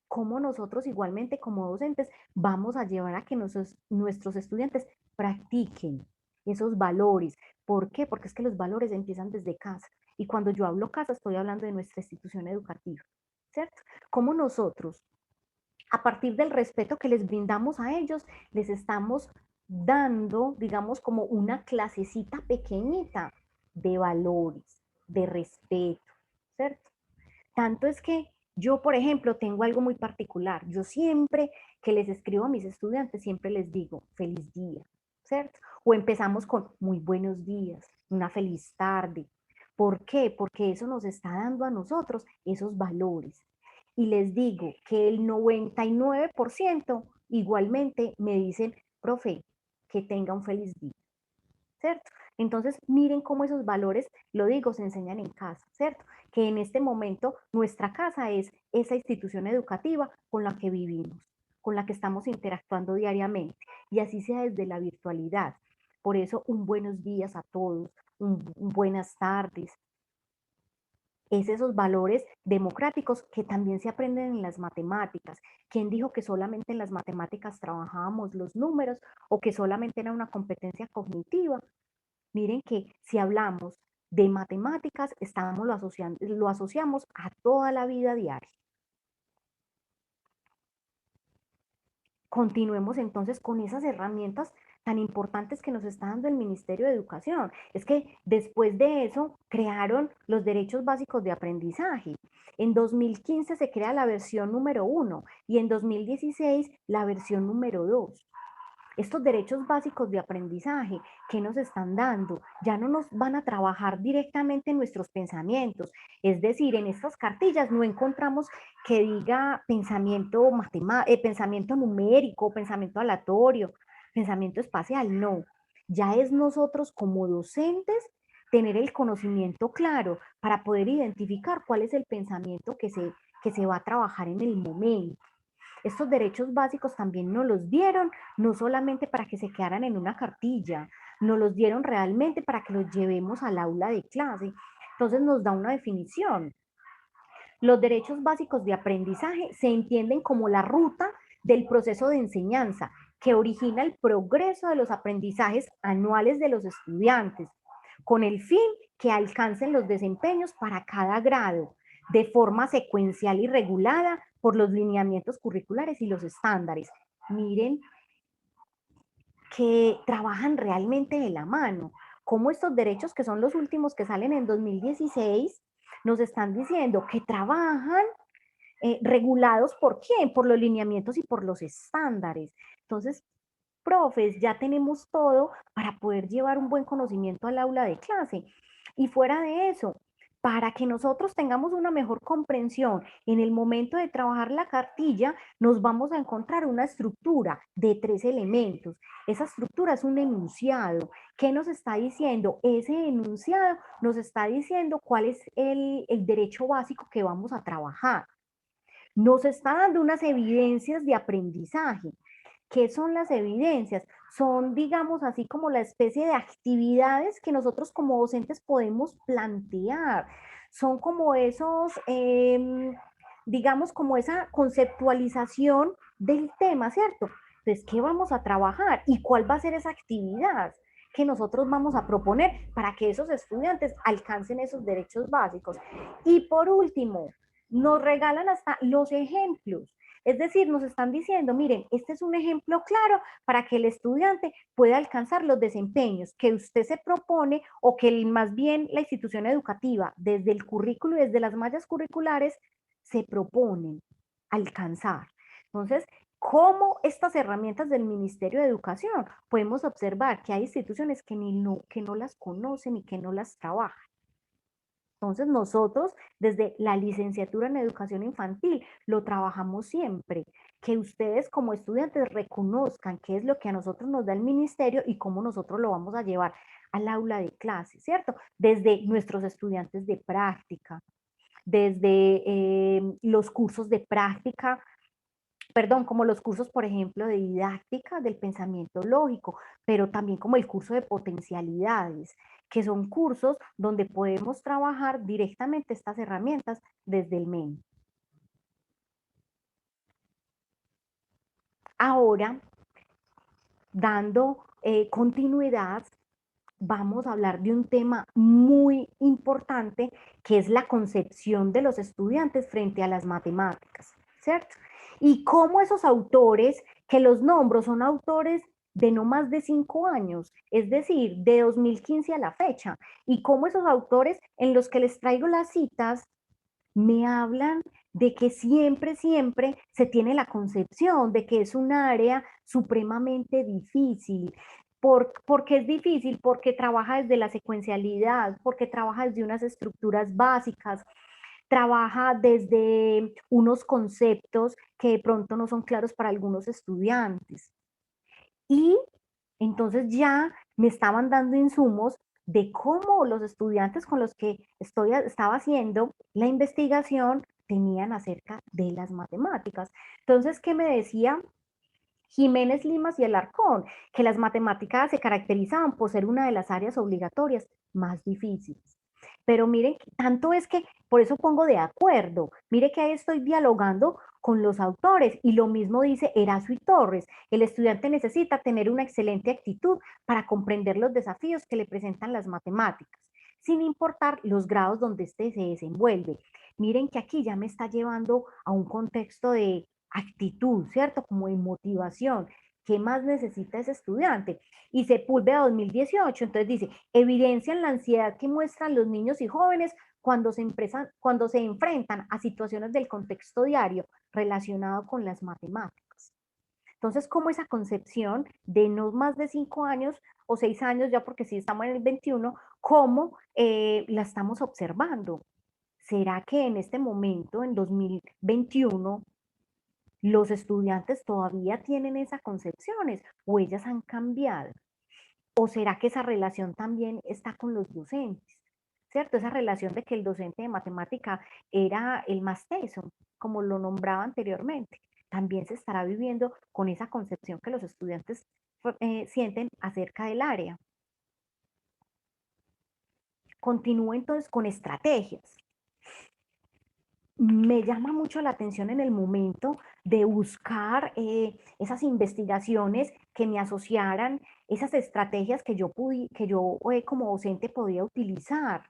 Cómo nosotros igualmente como docentes vamos a llevar a que nuestros estudiantes practiquen esos valores. ¿Por qué? Porque es que los valores empiezan desde casa. Y cuando yo hablo casa, estoy hablando de nuestra institución educativa, ¿cierto? Cómo nosotros, a partir del respeto que les brindamos a ellos, les estamos dando, digamos, como una clasecita pequeñita de valores, de respeto, ¿cierto? Tanto es que yo, por ejemplo, tengo algo muy particular. Yo siempre que les escribo a mis estudiantes, siempre les digo, feliz día, ¿cierto? O empezamos con muy buenos días, una feliz tarde. ¿Por qué? Porque eso nos está dando a nosotros esos valores. Y les digo que el 99% igualmente me dicen, profe, que tenga un feliz día, ¿cierto? Entonces, miren cómo esos valores, lo digo, se enseñan en casa, ¿cierto? Que en este momento nuestra casa es esa institución educativa con la que vivimos, con la que estamos interactuando diariamente, y así sea desde la virtualidad. Por eso, un buenos días a todos, un buenas tardes, es esos valores democráticos que también se aprenden en las matemáticas. ¿Quién dijo que solamente en las matemáticas trabajábamos los números o que solamente era una competencia cognitiva? Miren que si hablamos de matemáticas, lo asociamos a toda la vida diaria. continuemos entonces con esas herramientas tan importantes que nos está dando el Ministerio de Educación. Es que después de eso crearon los derechos básicos de aprendizaje. En 2015 se crea la versión número 1 y en 2016 la versión número 2. Estos derechos básicos de aprendizaje que nos están dando ya no nos van a trabajar directamente en nuestros pensamientos. Es decir, en estas cartillas no encontramos que diga pensamiento, pensamiento numérico, pensamiento aleatorio, pensamiento espacial. No, ya es nosotros como docentes tener el conocimiento claro para poder identificar cuál es el pensamiento que se va a trabajar en el momento. Estos derechos básicos también nos los dieron, no solamente para que se quedaran en una cartilla, nos los dieron realmente para que los llevemos al aula de clase. Entonces nos da una definición. Los derechos básicos de aprendizaje se entienden como la ruta del proceso de enseñanza que origina el progreso de los aprendizajes anuales de los estudiantes, con el fin que alcancen los desempeños para cada grado, de forma secuencial y regulada por los lineamientos curriculares y los estándares. Miren que trabajan realmente de la mano, como estos derechos que son los últimos que salen en 2016 nos están diciendo que trabajan regulados por quién, por los lineamientos y por los estándares. Entonces, profes, ya tenemos todo para poder llevar un buen conocimiento al aula de clase. Y fuera de eso, para que nosotros tengamos una mejor comprensión en el momento de trabajar la cartilla, nos vamos a encontrar una estructura de 3 elementos. Esa estructura es un enunciado. ¿Qué nos está diciendo? Ese enunciado nos está diciendo cuál es el derecho básico que vamos a trabajar. Nos está dando unas evidencias de aprendizaje. ¿Qué son las evidencias? Son, digamos, así como la especie de actividades que nosotros como docentes podemos plantear. Son como esos, digamos, como esa conceptualización del tema, ¿cierto? Entonces, ¿qué vamos a trabajar? ¿Y cuál va a ser esa actividad que nosotros vamos a proponer para que esos estudiantes alcancen esos derechos básicos? Y por último, nos regalan hasta los ejemplos. Es decir, nos están diciendo, miren, este es un ejemplo claro para que el estudiante pueda alcanzar los desempeños que usted se propone o que más bien la institución educativa, desde el currículo y desde las mallas curriculares, se proponen alcanzar. Entonces, ¿cómo estas herramientas del Ministerio de Educación? Podemos observar que hay instituciones que no las conocen y que no las trabajan. Entonces nosotros desde la licenciatura en educación infantil lo trabajamos siempre, que ustedes como estudiantes reconozcan qué es lo que a nosotros nos da el ministerio y cómo nosotros lo vamos a llevar al aula de clase, ¿cierto? Desde nuestros estudiantes de práctica, desde los cursos de práctica, perdón, como los cursos, por ejemplo, de didáctica del pensamiento lógico, pero también como el curso de potencialidades, que son cursos donde podemos trabajar directamente estas herramientas desde el MEN. Ahora, dando continuidad, vamos a hablar de un tema muy importante que es la concepción de los estudiantes frente a las matemáticas, ¿cierto? Y cómo esos autores, que los nombro, son autores de no más de 5 años, es decir, de 2015 a la fecha, y cómo esos autores en los que les traigo las citas me hablan de que siempre, siempre se tiene la concepción de que es un área supremamente difícil. ¿Por qué es difícil? Porque trabaja desde la secuencialidad, porque trabaja desde unas estructuras básicas, trabaja desde unos conceptos que de pronto no son claros para algunos estudiantes. Y entonces ya me estaban dando insumos de cómo los estudiantes con los que estaba haciendo la investigación tenían acerca de las matemáticas. Entonces, ¿qué me decía Jiménez Limas y Alarcón? Que las matemáticas se caracterizaban por ser una de las áreas obligatorias más difíciles. Pero miren, tanto es que por eso pongo de acuerdo. Mire que ahí estoy dialogando con los autores y lo mismo dice Erazo y Torres. El estudiante necesita tener una excelente actitud para comprender los desafíos que le presentan las matemáticas, sin importar los grados donde éste se desenvuelve. Miren que aquí ya me está llevando a un contexto de actitud, ¿cierto? Como de motivación. ¿Qué más necesita ese estudiante? Y Sepúlveda 2018, entonces dice, evidencian la ansiedad que muestran los niños y jóvenes cuando se enfrentan a situaciones del contexto diario relacionado con las matemáticas. Entonces, como esa concepción de no más de 5 años o 6 años, ya porque sí estamos en el 21, cómo la estamos observando. ¿Será que en este momento, en 2021, los estudiantes todavía tienen esas concepciones o ellas han cambiado? ¿O será que esa relación también está con los docentes? ¿Cierto? Esa relación de que el docente de matemática era el más teso, como lo nombraba anteriormente. También se estará viviendo con esa concepción que los estudiantes sienten acerca del área. Continúo entonces con estrategias. Me llama mucho la atención en el momento de buscar esas investigaciones que me asociaran, esas estrategias que yo como docente podía utilizar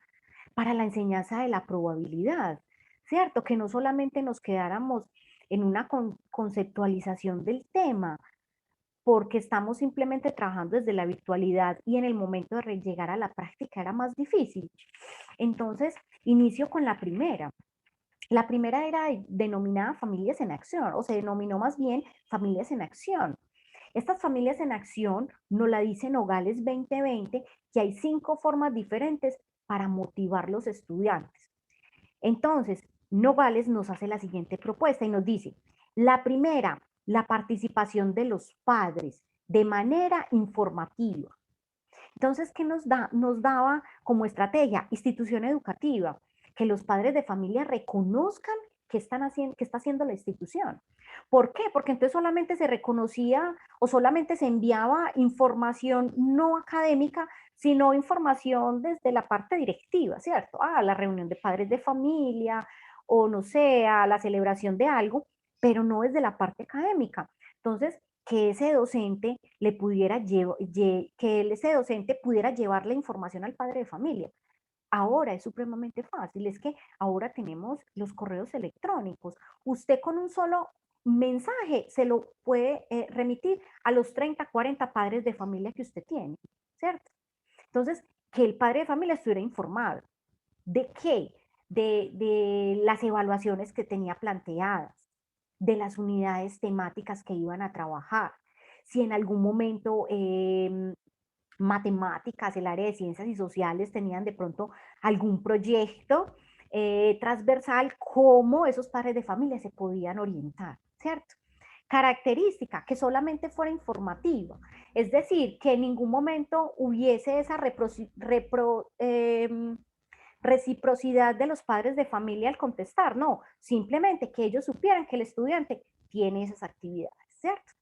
para la enseñanza de la probabilidad, ¿cierto? Que no solamente nos quedáramos en una conceptualización del tema, porque estamos simplemente trabajando desde la virtualidad y en el momento de llegar a la práctica era más difícil. Entonces, inicio con la primera. La primera era denominada Familias en Acción, o se denominó más bien Familias en Acción. Estas familias en acción nos la dice Nogales 2020, que hay 5 formas diferentes para motivar a los estudiantes. Entonces, Nogales nos hace la siguiente propuesta y nos dice, la primera, la participación de los padres de manera informativa. Entonces, ¿qué nos da? Nos daba como estrategia institución educativa, que los padres de familia reconozcan qué está haciendo la institución. ¿Por qué? Porque entonces solamente se reconocía o solamente se enviaba información no académica, sino información desde la parte directiva, ¿cierto? A la reunión de padres de familia o no sé, a la celebración de algo, pero no desde la parte académica. Entonces, que ese docente le pudiera ese docente pudiera llevar la información al padre de familia. Ahora es supremamente fácil, es que ahora tenemos los correos electrónicos. Usted con un solo mensaje se lo puede remitir a los 30, 40 padres de familia que usted tiene, ¿cierto? Entonces, que el padre de familia estuviera informado. ¿De qué? De las evaluaciones que tenía planteadas, de las unidades temáticas que iban a trabajar, si en algún momento matemáticas, el área de ciencias y sociales tenían de pronto algún proyecto transversal, cómo esos padres de familia se podían orientar, ¿cierto? Característica, que solamente fuera informativa, es decir, que en ningún momento hubiese esa reciprocidad de los padres de familia al contestar, no, simplemente que ellos supieran que el estudiante tiene esas actividades, ¿cierto?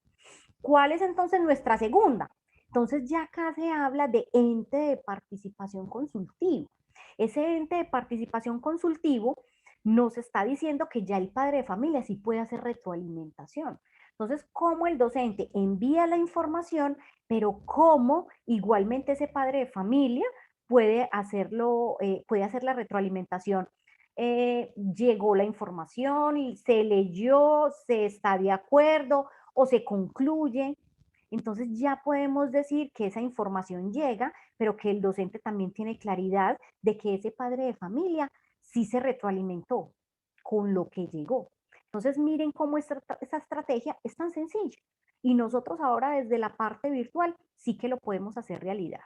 ¿Cuál es entonces nuestra segunda? Entonces ya acá se habla de ente de participación consultivo. Ese ente de participación consultivo nos está diciendo que ya el padre de familia sí puede hacer retroalimentación. Entonces, cómo el docente envía la información, pero cómo igualmente ese padre de familia puede hacerlo, puede hacer la retroalimentación. Llegó la información y se leyó, se está de acuerdo o se concluye. Entonces ya podemos decir que esa información llega, pero que el docente también tiene claridad de que ese padre de familia sí se retroalimentó con lo que llegó. Entonces miren cómo esa estrategia es tan sencilla. Y nosotros ahora desde la parte virtual sí que lo podemos hacer realidad.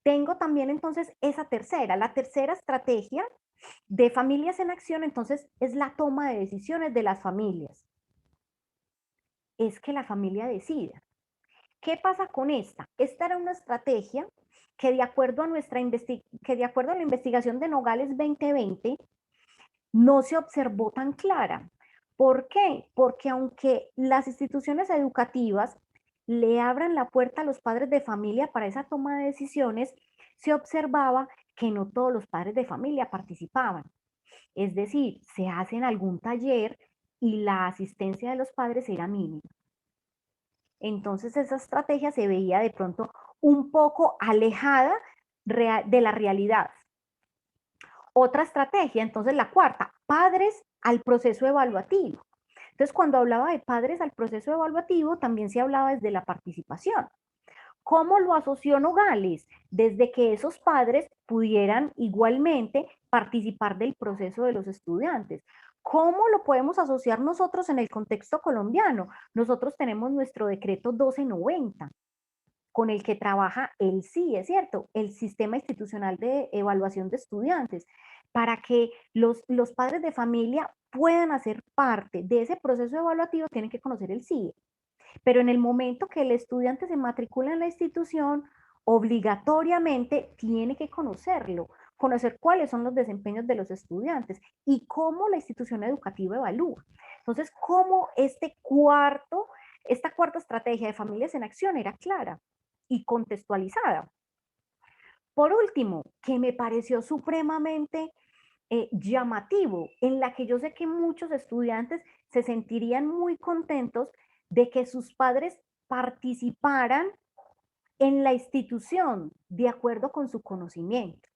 Tengo también entonces esa tercera, la tercera estrategia de familias en acción, entonces es la toma de decisiones de las familias. Es que la familia decida. ¿Qué pasa con esta? Esta era una estrategia que de acuerdo a, que de acuerdo a la investigación de Nogales 2020 no se observó tan clara. ¿Por qué? Porque aunque las instituciones educativas le abran la puerta a los padres de familia para esa toma de decisiones, se observaba que no todos los padres de familia participaban. Es decir, se hace en algún taller y la asistencia de los padres era mínima. Entonces esa estrategia se veía de pronto un poco alejada de la realidad. Otra estrategia, entonces la cuarta, padres al proceso evaluativo. Entonces, cuando hablaba de padres al proceso evaluativo, también se hablaba desde la participación. ¿Cómo lo asoció Nogales? Desde que esos padres pudieran igualmente participar del proceso de los estudiantes. ¿Cómo lo podemos asociar nosotros en el contexto colombiano? Nosotros tenemos nuestro decreto 1290, con el que trabaja el SIE, ¿es cierto? El Sistema Institucional de Evaluación de Estudiantes, para que los padres de familia puedan hacer parte de ese proceso evaluativo, tienen que conocer el SIE. Pero en el momento que el estudiante se matricula en la institución, obligatoriamente tiene que conocerlo, conocer cuáles son los desempeños de los estudiantes y cómo la institución educativa evalúa. Entonces, cómo esta cuarta estrategia de Familias en Acción era clara y contextualizada. Por último, que me pareció supremamente llamativo, en la que yo sé que muchos estudiantes se sentirían muy contentos de que sus padres participaran en la institución de acuerdo con su conocimiento.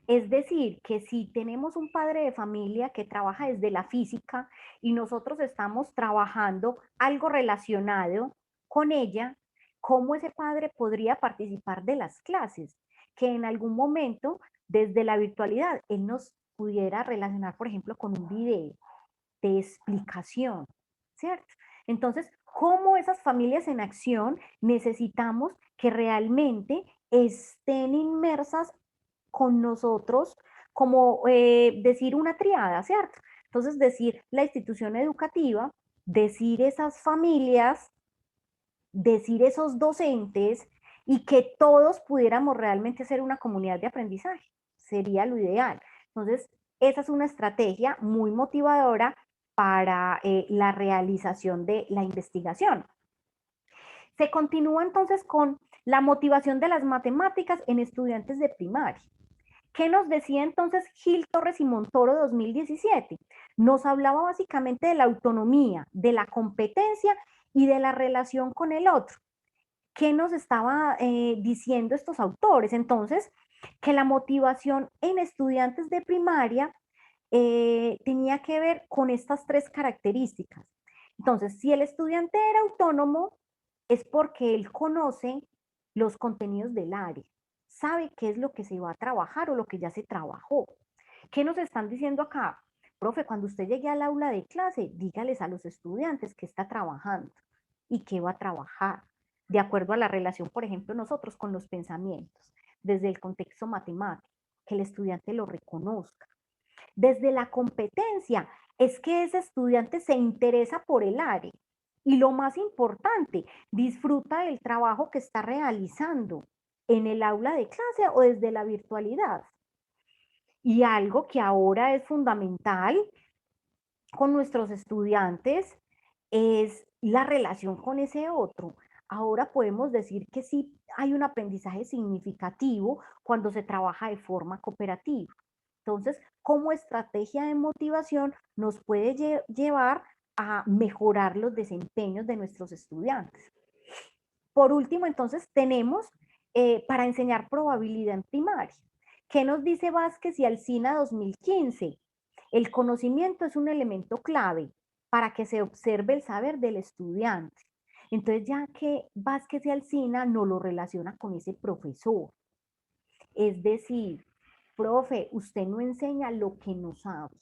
Es decir, que si tenemos un padre de familia que trabaja desde la física y nosotros estamos trabajando algo relacionado con ella, ¿cómo ese padre podría participar de las clases? Que en algún momento, desde la virtualidad, él nos pudiera relacionar, por ejemplo, con un video de explicación, ¿cierto? Entonces, ¿cómo esas familias en acción necesitamos que realmente estén inmersas con nosotros, como decir una triada, ¿cierto? Entonces, decir la institución educativa, decir esas familias, decir esos docentes y que todos pudiéramos realmente ser una comunidad de aprendizaje. Sería lo ideal. Entonces, esa es una estrategia muy motivadora para la realización de la investigación. Se continúa entonces con la motivación de las matemáticas en estudiantes de primaria. ¿Qué nos decía entonces Gil Torres y Montoro 2017? Nos hablaba básicamente de la autonomía, de la competencia y de la relación con el otro. ¿Qué nos estaba diciendo estos autores? Entonces, que la motivación en estudiantes de primaria tenía que ver con estas tres características. Entonces, si el estudiante era autónomo, es porque él conoce los contenidos del área, sabe qué es lo que se va a trabajar o lo que ya se trabajó. ¿Qué nos están diciendo acá? Profe, cuando usted llegue al aula de clase, dígales a los estudiantes qué está trabajando y qué va a trabajar, de acuerdo a la relación, por ejemplo, nosotros con los pensamientos, desde el contexto matemático, que el estudiante lo reconozca. Desde la competencia, es que ese estudiante se interesa por el área y lo más importante, disfruta del trabajo que está realizando en el aula de clase o desde la virtualidad. Y algo que ahora es fundamental con nuestros estudiantes es la relación con ese otro. Ahora podemos decir que sí hay un aprendizaje significativo cuando se trabaja de forma cooperativa. Entonces, como estrategia de motivación nos puede llevar a mejorar los desempeños de nuestros estudiantes. Por último, entonces, tenemos para enseñar probabilidad en primaria. ¿Qué nos dice Vázquez y Alsina 2015? El conocimiento es un elemento clave para que se observe el saber del estudiante. Entonces, ya que Vázquez y Alsina no lo relaciona con ese profesor. Es decir, profe, usted no enseña lo que no sabe.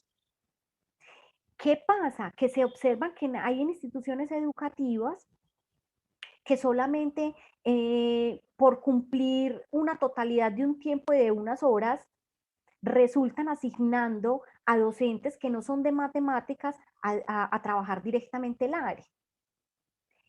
¿Qué pasa? Que se observa que hay en instituciones educativas que solamente por cumplir una totalidad de un tiempo de unas horas resultan asignando a docentes que no son de matemáticas a trabajar directamente el área.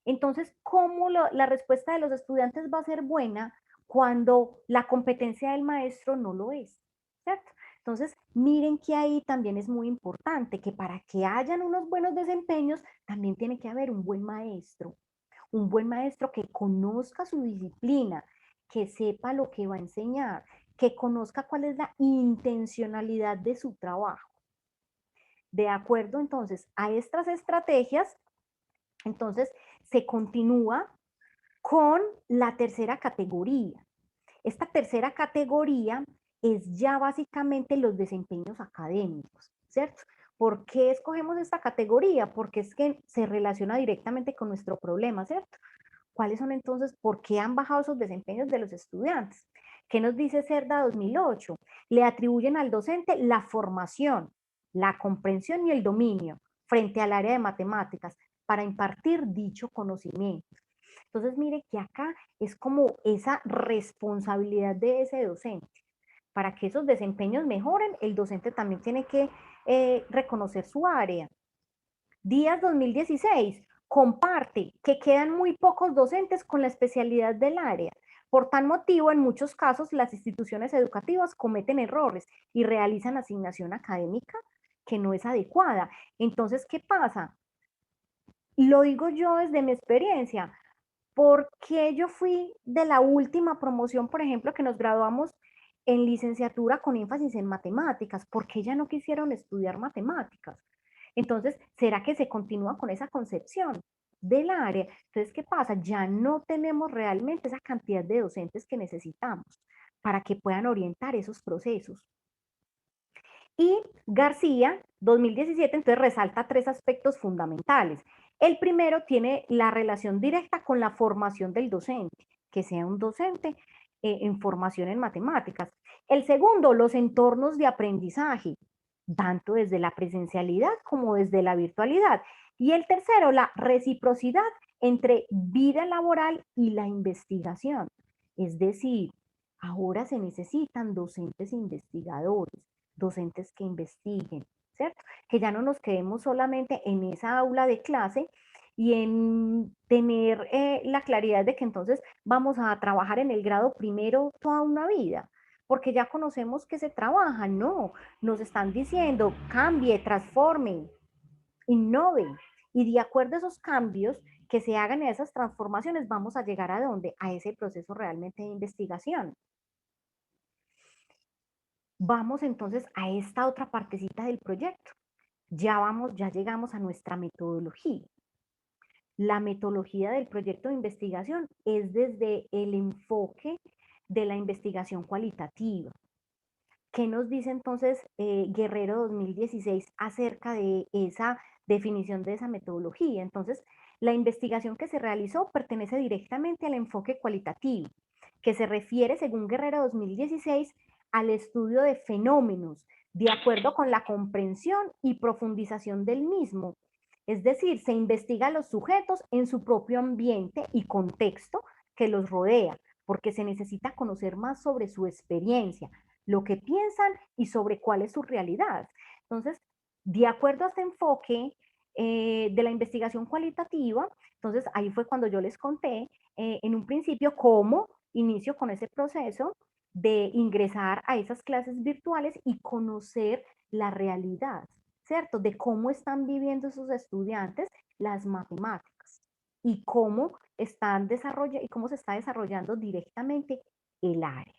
Entonces, ¿cómo la respuesta de los estudiantes va a ser buena cuando la competencia del maestro no lo es? ¿Cierto? Entonces, miren que ahí también es muy importante que para que hayan unos buenos desempeños, también tiene que haber un buen maestro que conozca su disciplina, que sepa lo que va a enseñar, que conozca cuál es la intencionalidad de su trabajo. De acuerdo entonces a estas estrategias, entonces se continúa con la tercera categoría. Esta tercera categoría es ya básicamente los desempeños académicos, ¿cierto? ¿Por qué escogemos esta categoría? Porque es que se relaciona directamente con nuestro problema, ¿cierto? ¿Cuáles son entonces, por qué han bajado esos desempeños de los estudiantes? ¿Qué nos dice CERDA 2008? Le atribuyen al docente la formación, la comprensión y el dominio frente al área de matemáticas para impartir dicho conocimiento. Entonces, mire que acá es como esa responsabilidad de ese docente. Para que esos desempeños mejoren, el docente también tiene que reconocer su área. Díaz 2016 comparte que quedan muy pocos docentes con la especialidad del área. Por tal motivo, en muchos casos, las instituciones educativas cometen errores y realizan asignación académica que no es adecuada. Entonces, ¿qué pasa? Lo digo yo desde mi experiencia, porque yo fui de la última promoción, por ejemplo, que nos graduamos en licenciatura con énfasis en matemáticas, porque ya no quisieron estudiar matemáticas. Entonces, ¿será que se continúa con esa concepción del área? Entonces, ¿qué pasa? Ya no tenemos realmente esa cantidad de docentes que necesitamos para que puedan orientar esos procesos. Y García, 2017, entonces resalta tres aspectos fundamentales. El primero tiene la relación directa con la formación del docente, que sea un docente en formación en matemáticas. El segundo, los entornos de aprendizaje, tanto desde la presencialidad como desde la virtualidad. Y el tercero, la reciprocidad entre vida laboral y la investigación. Es decir, ahora se necesitan docentes investigadores, docentes que investiguen, ¿cierto? Que ya no nos quedemos solamente en esa aula de clase y en tener la claridad de que entonces vamos a trabajar en el grado primero toda una vida, porque ya conocemos que se trabaja, no, nos están diciendo cambie, transforme, innove, y de acuerdo a esos cambios que se hagan en esas transformaciones, vamos a llegar a dónde? A ese proceso realmente de investigación. Vamos entonces a esta otra partecita del proyecto. Ya llegamos a nuestra metodología. La metodología del proyecto de investigación es desde el enfoque de la investigación cualitativa. ¿Qué nos dice entonces Guerrero 2016 acerca de esa definición de esa metodología? Entonces, la investigación que se realizó pertenece directamente al enfoque cualitativo, que se refiere, según Guerrero 2016, al estudio de fenómenos, de acuerdo con la comprensión y profundización del mismo. Es decir, se investiga a los sujetos en su propio ambiente y contexto que los rodea, porque se necesita conocer más sobre su experiencia, lo que piensan y sobre cuál es su realidad. Entonces, de acuerdo a este enfoque de la investigación cualitativa, entonces ahí fue cuando yo les conté en un principio cómo inicio con ese proceso de ingresar a esas clases virtuales y conocer la realidad, ¿cierto? De cómo están viviendo esos estudiantes las matemáticas y cómo están y cómo se está desarrollando directamente el área.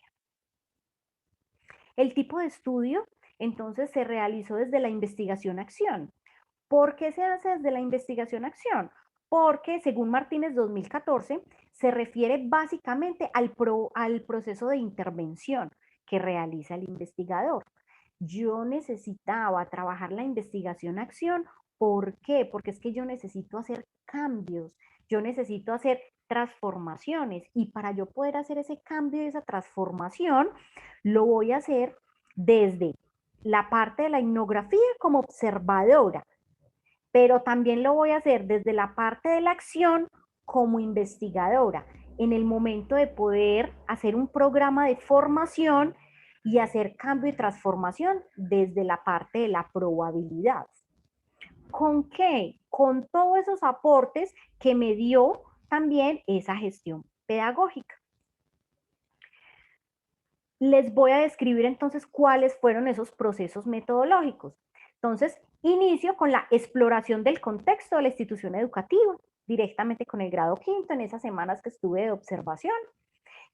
El tipo de estudio, entonces, se realizó desde la investigación-acción. ¿Por qué se hace desde la investigación-acción? Porque, según Martínez 2014, se refiere básicamente al proceso de intervención que realiza el investigador. Yo necesitaba trabajar la investigación-acción. ¿Por qué? Porque es que yo necesito hacer cambios, yo necesito hacer transformaciones y para yo poder hacer ese cambio y esa transformación, lo voy a hacer desde la parte de la etnografía como observadora, pero también lo voy a hacer desde la parte de la acción como investigadora, en el momento de poder hacer un programa de formación y hacer cambio y transformación desde la parte de la probabilidad. ¿Con qué? Con todos esos aportes que me dio también esa gestión pedagógica. Les voy a describir entonces cuáles fueron esos procesos metodológicos. Entonces, inicio con la exploración del contexto de la institución educativa, directamente con el grado quinto en esas semanas que estuve de observación.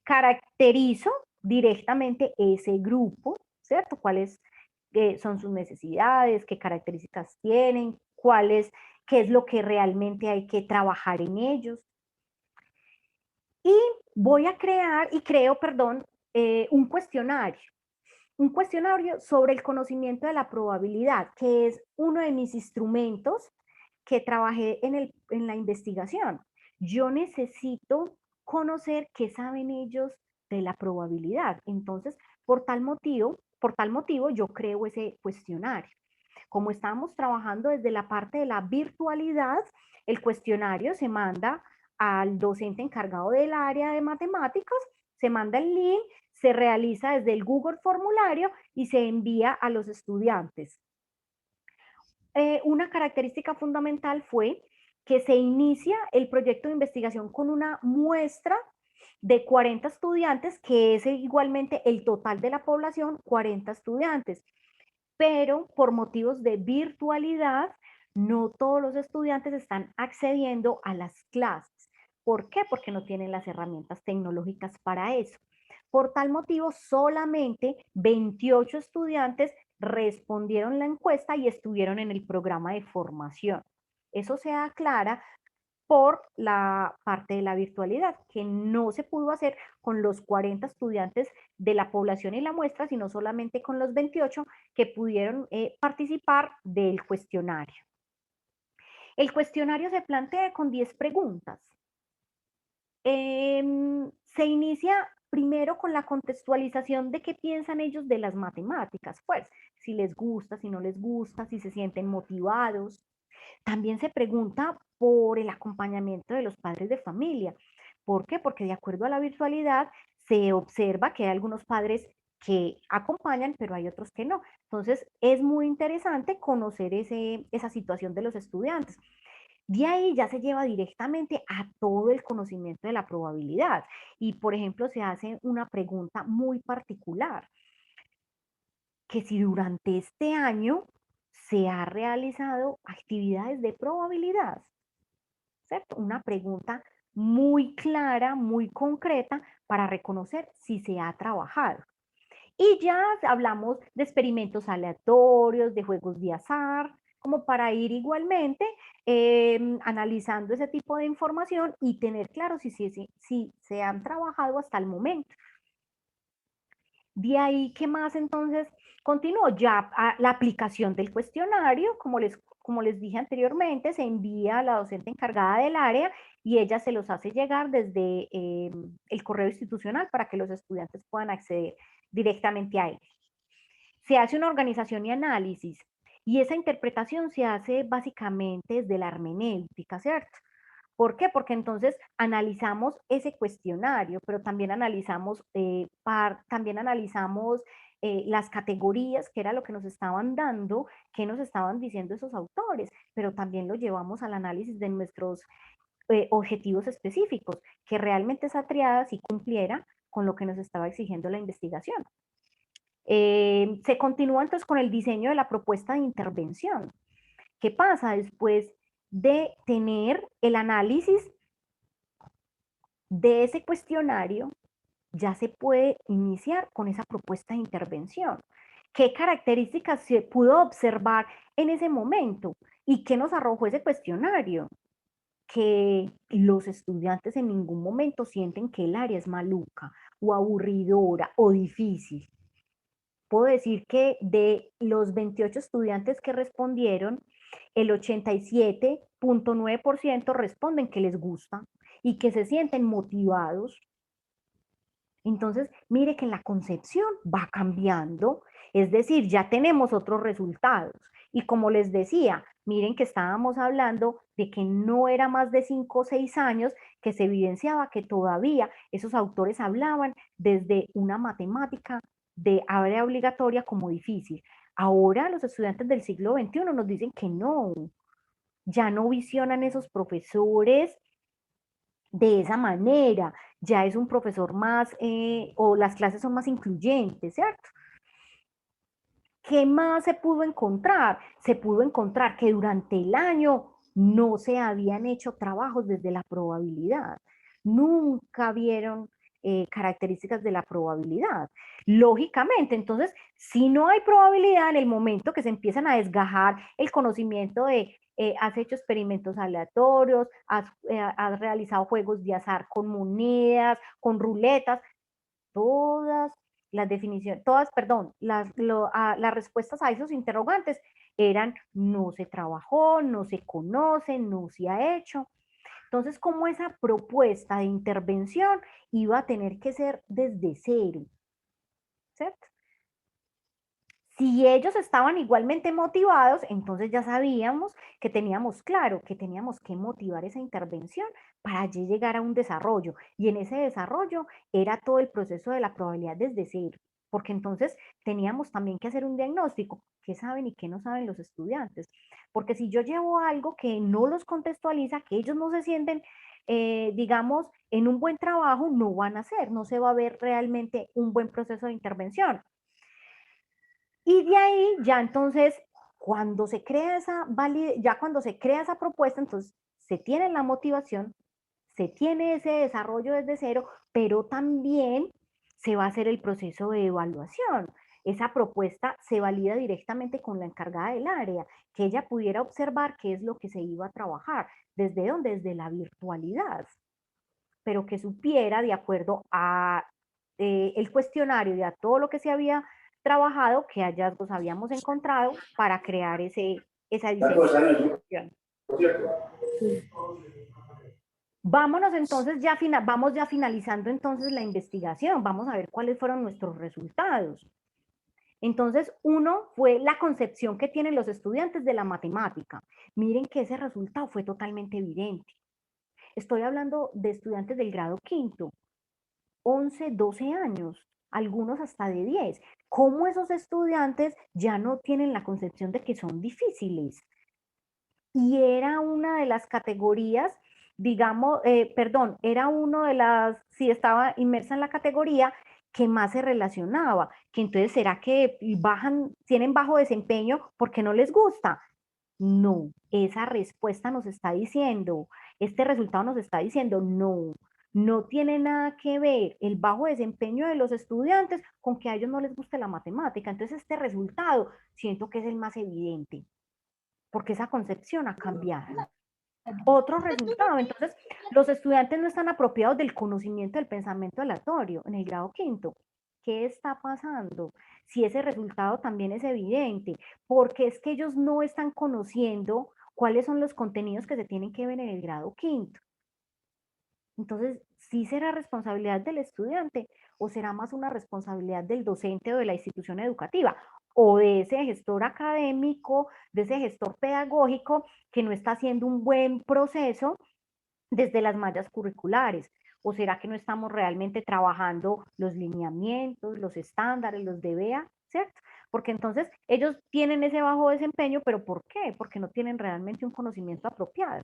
Caracterizo directamente ese grupo, ¿cierto? ¿Cuáles son sus necesidades? ¿Qué características tienen? ¿Qué es lo que realmente hay que trabajar en ellos? Y voy a creo, un cuestionario un cuestionario sobre el conocimiento de la probabilidad, que es uno de mis instrumentos que trabajé en la investigación. Yo necesito conocer qué saben ellos de la probabilidad. Entonces, por tal motivo, yo creo ese cuestionario. Como estamos trabajando desde la parte de la virtualidad, el cuestionario se manda al docente encargado del área de matemáticas, se manda el link, se realiza desde el Google Formulario y se envía a los estudiantes. Una característica fundamental fue que se inicia el proyecto de investigación con una muestra de 40 estudiantes, que es igualmente el total de la población, 40 estudiantes. Pero por motivos de virtualidad, no todos los estudiantes están accediendo a las clases. ¿Por qué? Porque no tienen las herramientas tecnológicas para eso. Por tal motivo, solamente 28 estudiantes respondieron la encuesta y estuvieron en el programa de formación. Eso se aclara por la parte de la virtualidad, que no se pudo hacer con los 40 estudiantes de la población y la muestra, sino solamente con los 28 que pudieron participar del cuestionario. El cuestionario se plantea con 10 preguntas. Se inicia primero con la contextualización de qué piensan ellos de las matemáticas, pues si les gusta, si no les gusta, si se sienten motivados. También se pregunta por el acompañamiento de los padres de familia. ¿Por qué? Porque de acuerdo a la virtualidad se observa que hay algunos padres que acompañan, pero hay otros que no. Entonces, es muy interesante conocer esa situación de los estudiantes. De ahí ya se lleva directamente a todo el conocimiento de la probabilidad. Y, por ejemplo, se hace una pregunta muy particular, que si durante este año se ha realizado actividades de probabilidad, ¿cierto? Una pregunta muy clara, muy concreta para reconocer si se ha trabajado. Y ya hablamos de experimentos aleatorios, de juegos de azar, como para ir igualmente analizando ese tipo de información y tener claro si se han trabajado hasta el momento. De ahí, ¿qué más entonces? Continúo ya la aplicación del cuestionario, como les dije anteriormente, se envía a la docente encargada del área y ella se los hace llegar desde el correo institucional para que los estudiantes puedan acceder directamente a él. Se hace una organización y análisis y esa interpretación se hace básicamente desde la hermenéutica, ¿cierto? ¿Por qué? Porque entonces analizamos ese cuestionario, pero también analizamos las categorías, que era lo que nos estaban dando, qué nos estaban diciendo esos autores, pero también lo llevamos al análisis de nuestros objetivos específicos, que realmente esa triada sí cumpliera con lo que nos estaba exigiendo la investigación. Se continúa entonces con el diseño de la propuesta de intervención. ¿Qué pasa después de tener el análisis de ese cuestionario? Ya se puede iniciar con esa propuesta de intervención. ¿Qué características se pudo observar en ese momento? ¿Y qué nos arrojó ese cuestionario? Que los estudiantes en ningún momento sienten que el área es maluca o aburridora o difícil. Puedo decir que de los 28 estudiantes que respondieron, el 87.9% responden que les gusta y que se sienten motivados. Entonces, mire que la concepción va cambiando, es decir, ya tenemos otros resultados. Y como les decía, miren que estábamos hablando de que no era más de 5 o 6 años que se evidenciaba que todavía esos autores hablaban desde una matemática de área obligatoria como difícil. Ahora los estudiantes del siglo XXI nos dicen que no, ya no visionan esos profesores de esa manera, ya es un profesor más, o las clases son más incluyentes, ¿cierto? ¿Qué más se pudo encontrar? Se pudo encontrar que durante el año no se habían hecho trabajos desde la probabilidad. Nunca vieron características de la probabilidad. Lógicamente, entonces, si no hay probabilidad en el momento que se empiezan a desgajar el conocimiento de has hecho experimentos aleatorios, has realizado juegos de azar con monedas, con ruletas, todas las definiciones, todas, perdón, las respuestas a esos interrogantes eran no se trabajó, no se conoce, no se ha hecho. Entonces, como esa propuesta de intervención iba a tener que ser desde cero, ¿cierto? Si ellos estaban igualmente motivados, entonces ya sabíamos que teníamos claro que teníamos que motivar esa intervención para llegar a un desarrollo. Y en ese desarrollo era todo el proceso de la probabilidad desde cero, porque entonces teníamos también que hacer un diagnóstico, qué saben y qué no saben los estudiantes. Porque si yo llevo algo que no los contextualiza, que ellos no se sienten, digamos, en un buen trabajo, no van a hacer, no se va a ver realmente un buen proceso de intervención. Y de ahí ya entonces, cuando se crea ya cuando se crea esa propuesta, entonces se tiene la motivación, se tiene ese desarrollo desde cero, pero también se va a hacer el proceso de evaluación. Esa propuesta se valida directamente con la encargada del área, que ella pudiera observar qué es lo que se iba a trabajar, desde dónde, desde la virtualidad, pero que supiera de acuerdo a el cuestionario y a todo lo que se había trabajado, qué hallazgos habíamos encontrado para crear esa diseñación. Vámonos entonces, vamos ya finalizando entonces la investigación, vamos a ver cuáles fueron nuestros resultados. Entonces, uno fue la concepción que tienen los estudiantes de la matemática. Miren que ese resultado fue totalmente evidente. Estoy hablando de estudiantes del grado quinto, 11, 12 años, algunos hasta de 10. ¿Cómo esos estudiantes ya no tienen la concepción de que son difíciles? Y era una de las categorías, digamos, perdón, era uno de las, si estaba inmersa en la categoría que más se relacionaba, que entonces será que tienen bajo desempeño porque no les gusta. No, esa respuesta nos está diciendo, este resultado nos está diciendo, no, no tiene nada que ver el bajo desempeño de los estudiantes con que a ellos no les guste la matemática. Entonces este resultado siento que es el más evidente, porque esa concepción ha cambiado. Otro resultado, entonces los estudiantes no están apropiados del conocimiento del pensamiento aleatorio en el grado quinto. ¿Qué está pasando? Si ese resultado también es evidente, porque es que ellos no están conociendo cuáles son los contenidos que se tienen que ver en el grado quinto. Entonces, ¿sí será responsabilidad del estudiante o será más una responsabilidad del docente o de la institución educativa o de ese gestor académico, de ese gestor pedagógico que no está haciendo un buen proceso desde las mallas curriculares? ¿O será que no estamos realmente trabajando los lineamientos, los estándares, los DBA, ¿cierto? Porque entonces ellos tienen ese bajo desempeño, pero ¿por qué? Porque no tienen realmente un conocimiento apropiado.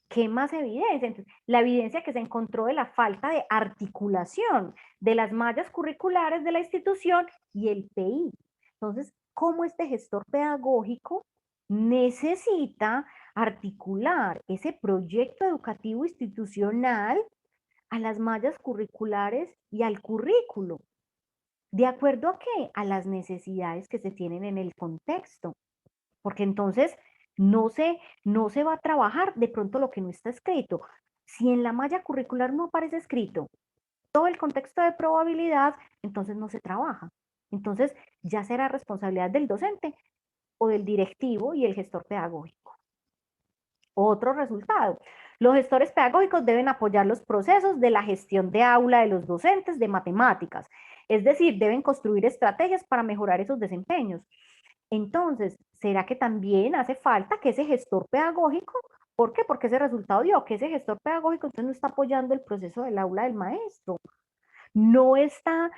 ¿Qué más evidencia? Entonces, la evidencia que se encontró de la falta de articulación de las mallas curriculares de la institución y el PI. Entonces, ¿cómo este gestor pedagógico necesita articular ese proyecto educativo institucional a las mallas curriculares y al currículo? ¿De acuerdo a qué? A las necesidades que se tienen en el contexto. Porque entonces no se va a trabajar de pronto lo que no está escrito. Si en la malla curricular no aparece escrito todo el contexto de probabilidad, entonces no se trabaja. Entonces ya será responsabilidad del docente o del directivo y el gestor pedagógico. Otro resultado. Los gestores pedagógicos deben apoyar los procesos de la gestión de aula de los docentes de matemáticas. Es decir, deben construir estrategias para mejorar esos desempeños. Entonces, ¿será que también hace falta que ese gestor pedagógico, ¿por qué? Porque ese resultado dio que ese gestor pedagógico entonces no está apoyando el proceso del aula del maestro, no está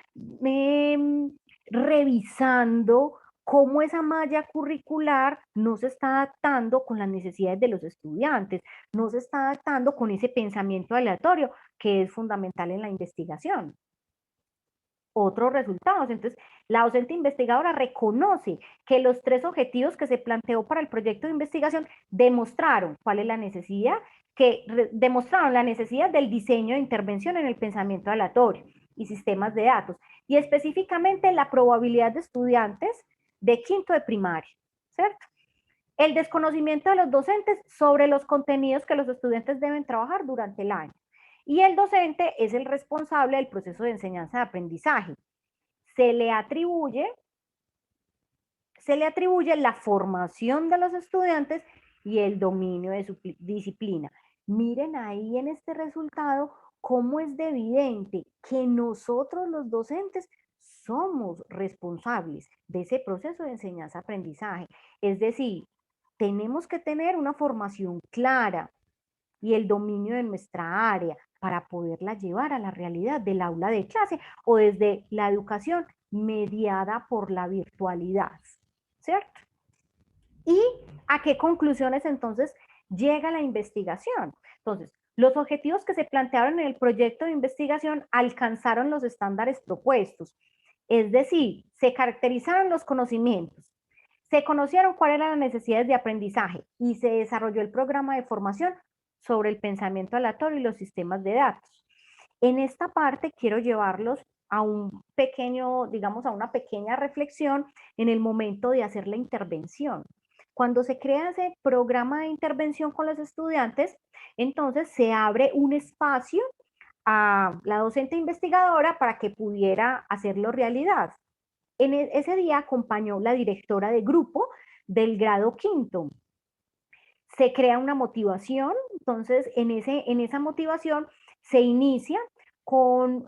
revisando cómo esa malla curricular no se está adaptando con las necesidades de los estudiantes, no se está adaptando con ese pensamiento aleatorio que es fundamental en la investigación. Otros resultados. Entonces, la docente investigadora reconoce que los 3 objetivos que se planteó para el proyecto de investigación demostraron cuál es la necesidad, demostraron la necesidad del diseño de intervención en el pensamiento aleatorio y sistemas de datos, y específicamente la probabilidad de estudiantes de quinto de primaria, ¿cierto? El desconocimiento de los docentes sobre los contenidos que los estudiantes deben trabajar durante el año. Y el docente es el responsable del proceso de enseñanza de aprendizaje. se le atribuye la formación de los estudiantes y el dominio de su disciplina. Miren ahí en este resultado cómo es de evidente que nosotros los docentes somos responsables de ese proceso de enseñanza-aprendizaje. Es decir, tenemos que tener una formación clara y el dominio de nuestra área para poderla llevar a la realidad del aula de clase o desde la educación mediada por la virtualidad, ¿cierto? ¿Y a qué conclusiones entonces llega la investigación? Entonces, los objetivos que se plantearon en el proyecto de investigación alcanzaron los estándares propuestos, es decir, se caracterizaron los conocimientos, se conocieron cuáles eran las necesidades de aprendizaje y se desarrolló el programa de formación sobre el pensamiento aleatorio y los sistemas de datos. En esta parte quiero llevarlos a un pequeño, digamos, a una pequeña reflexión en el momento de hacer la intervención. Cuando se crea ese programa de intervención con los estudiantes, entonces se abre un espacio a la docente investigadora para que pudiera hacerlo realidad. En ese día acompañó la directora de grupo del grado quinto. Se crea una motivación, entonces en esa motivación se inicia con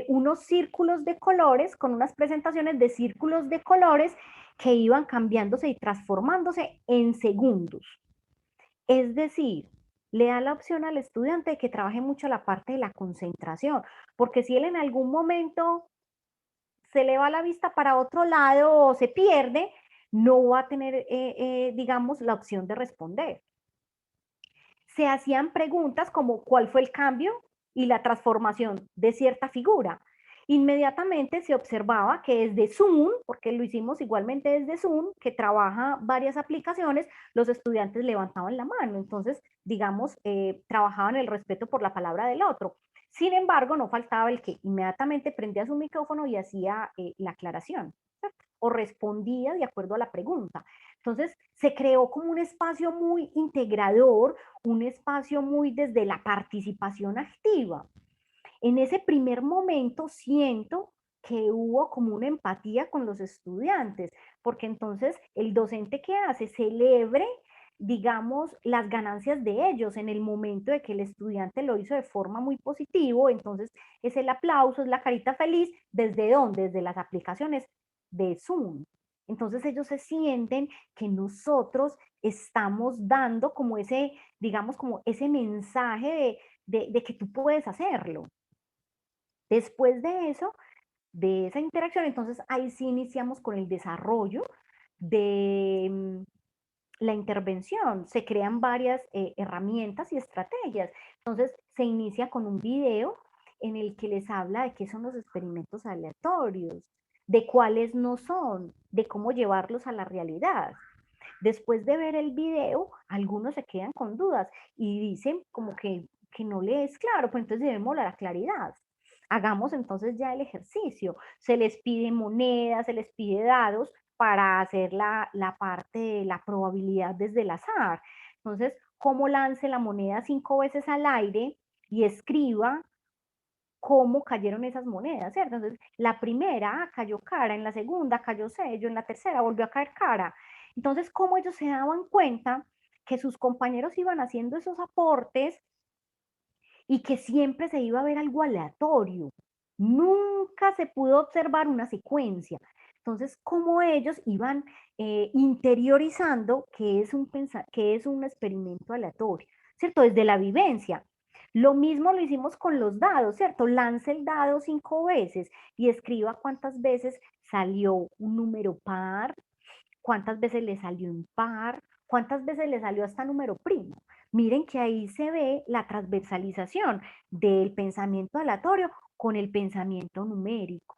unos círculos de colores, con unas presentaciones de círculos de colores que iban cambiándose y transformándose en segundos. Es decir, le da la opción al estudiante de que trabaje mucho la parte de la concentración, porque si él en algún momento se le va la vista para otro lado o se pierde, no va a tener, digamos, la opción de responder. Se hacían preguntas como cuál fue el cambio y la transformación de cierta figura. Inmediatamente se observaba que desde Zoom, porque lo hicimos igualmente desde Zoom, que trabaja varias aplicaciones, los estudiantes levantaban la mano. Entonces, digamos, trabajaban el respeto por la palabra del otro. Sin embargo, no faltaba el que inmediatamente prendía su micrófono y hacía la aclaración, ¿cierto? O respondía de acuerdo a la pregunta. Entonces, se creó como un espacio muy integrador, un espacio muy desde la participación activa. En ese primer momento siento que hubo como una empatía con los estudiantes, porque entonces el docente que hace celebre, digamos, las ganancias de ellos en el momento de que el estudiante lo hizo de forma muy positiva, entonces es el aplauso, es la carita feliz, ¿desde dónde? Desde las aplicaciones de Zoom. Entonces ellos se sienten que nosotros estamos dando como ese, digamos, como ese mensaje de que tú puedes hacerlo. Después de eso, de esa interacción, entonces ahí sí iniciamos con el desarrollo de la intervención. Se crean varias herramientas y estrategias. Entonces se inicia con un video en el que les habla de qué son los experimentos aleatorios, de cuáles no son, de cómo llevarlos a la realidad. Después de ver el video, algunos se quedan con dudas y dicen como que no le es claro, pues entonces debemos la claridad. Hagamos entonces ya el ejercicio. Se les pide monedas, se les pide dados para hacer la parte de la probabilidad desde el azar. Entonces, cómo lance la moneda 5 veces al aire y escriba cómo cayeron esas monedas, ¿cierto? Entonces, la primera cayó cara, en la segunda cayó sello, en la tercera volvió a caer cara. Entonces, cómo ellos se daban cuenta que sus compañeros iban haciendo esos aportes y que siempre se iba a ver algo aleatorio. Nunca se pudo observar una secuencia. Entonces, cómo ellos iban interiorizando que es un experimento aleatorio, ¿cierto? Desde la vivencia. Lo mismo lo hicimos con los dados, ¿cierto? Lance el dado 5 veces y escriba cuántas veces salió un número par, cuántas veces le salió impar, cuántas veces le salió hasta número primo. Miren que ahí se ve la transversalización del pensamiento aleatorio con el pensamiento numérico.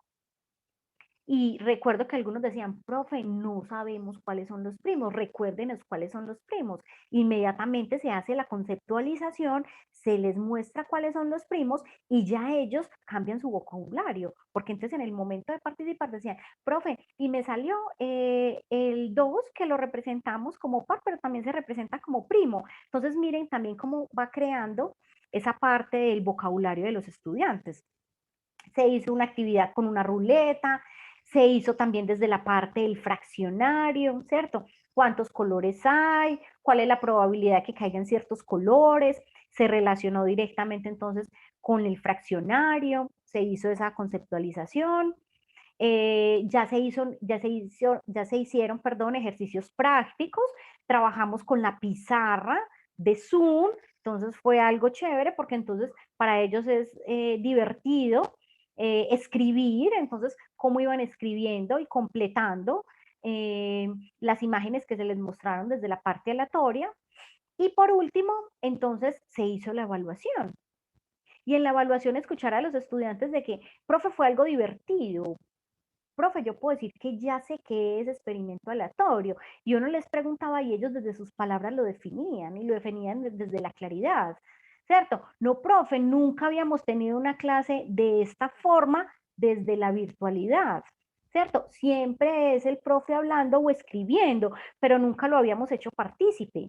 Y recuerdo que algunos decían, profe, no sabemos cuáles son los primos, recuérdenos cuáles son los primos. Inmediatamente se hace la conceptualización, se les muestra cuáles son los primos y ya ellos cambian su vocabulario, porque entonces en el momento de participar decían, profe, y me salió el 2 que lo representamos como par, pero también se representa como primo. Entonces miren también cómo va creando esa parte del vocabulario de los estudiantes. Se hizo una actividad con una ruleta, Se hizo también desde la parte del fraccionario, ¿cierto? ¿Cuántos colores hay? ¿Cuál es la probabilidad de que caigan ciertos colores? Se relacionó directamente entonces con el fraccionario, se hizo esa conceptualización. Ya se hicieron, perdón, ejercicios prácticos, trabajamos con la pizarra de Zoom, entonces fue algo chévere porque entonces para ellos es divertido escribir, entonces cómo iban escribiendo y completando las imágenes que se les mostraron desde la parte aleatoria. Y por último, entonces se hizo la evaluación. Y en la evaluación escuchar a los estudiantes de que, profe, fue algo divertido, profe, yo puedo decir que ya sé qué es experimento aleatorio. Y uno les preguntaba y ellos desde sus palabras lo definían y lo definían desde la claridad, ¿cierto? No, profe, nunca habíamos tenido una clase de esta forma desde la virtualidad, ¿cierto? Siempre es el profe hablando o escribiendo, pero nunca lo habíamos hecho partícipe.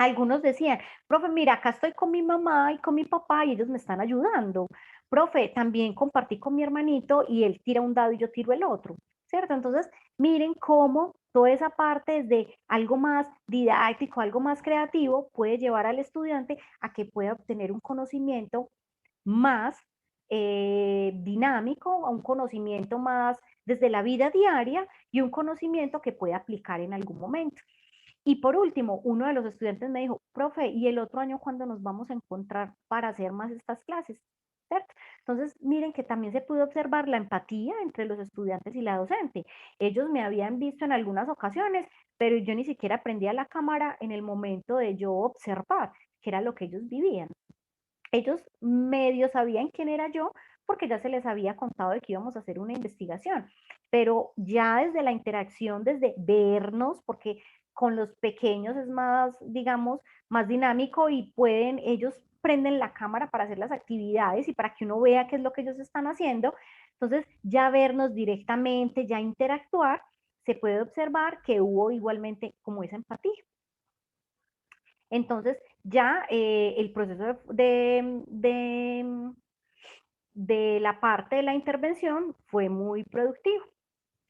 Algunos decían, profe, mira, acá estoy con mi mamá y con mi papá y ellos me están ayudando. Profe, también compartí con mi hermanito y él tira un dado y yo tiro el otro, ¿cierto? Entonces, miren cómo toda esa parte desde algo más didáctico, algo más creativo, puede llevar al estudiante a que pueda obtener un conocimiento más dinámico, un conocimiento más desde la vida diaria y un conocimiento que puede aplicar en algún momento. Y por último, uno de los estudiantes me dijo, profe, ¿y el otro año cuándo nos vamos a encontrar para hacer más estas clases? ¿Cierto? Entonces, miren que también se pudo observar la empatía entre los estudiantes y la docente. Ellos me habían visto en algunas ocasiones, pero yo ni siquiera prendía la cámara en el momento de yo observar, que era lo que ellos vivían. Ellos medio sabían quién era yo porque ya se les había contado de que íbamos a hacer una investigación, pero ya desde la interacción, desde vernos, porque con los pequeños es más, digamos, más dinámico y pueden, ellos prenden la cámara para hacer las actividades y para que uno vea qué es lo que ellos están haciendo. Entonces, ya vernos directamente, ya interactuar, se puede observar que hubo igualmente como esa empatía. Entonces, ya el proceso de la parte de la intervención fue muy productivo.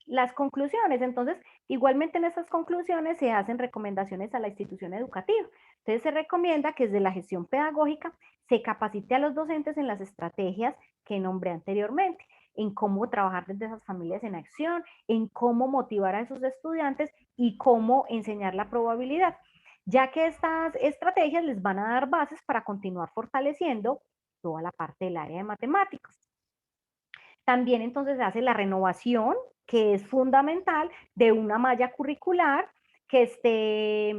Las conclusiones, entonces, igualmente en estas conclusiones se hacen recomendaciones a la institución educativa. Entonces, se recomienda que desde la gestión pedagógica se capacite a los docentes en las estrategias que nombré anteriormente, en cómo trabajar desde esas familias en acción, en cómo motivar a esos estudiantes y cómo enseñar la probabilidad, ya que estas estrategias les van a dar bases para continuar fortaleciendo toda la parte del área de matemáticas. También entonces se hace la renovación, que es fundamental, de una malla curricular que esté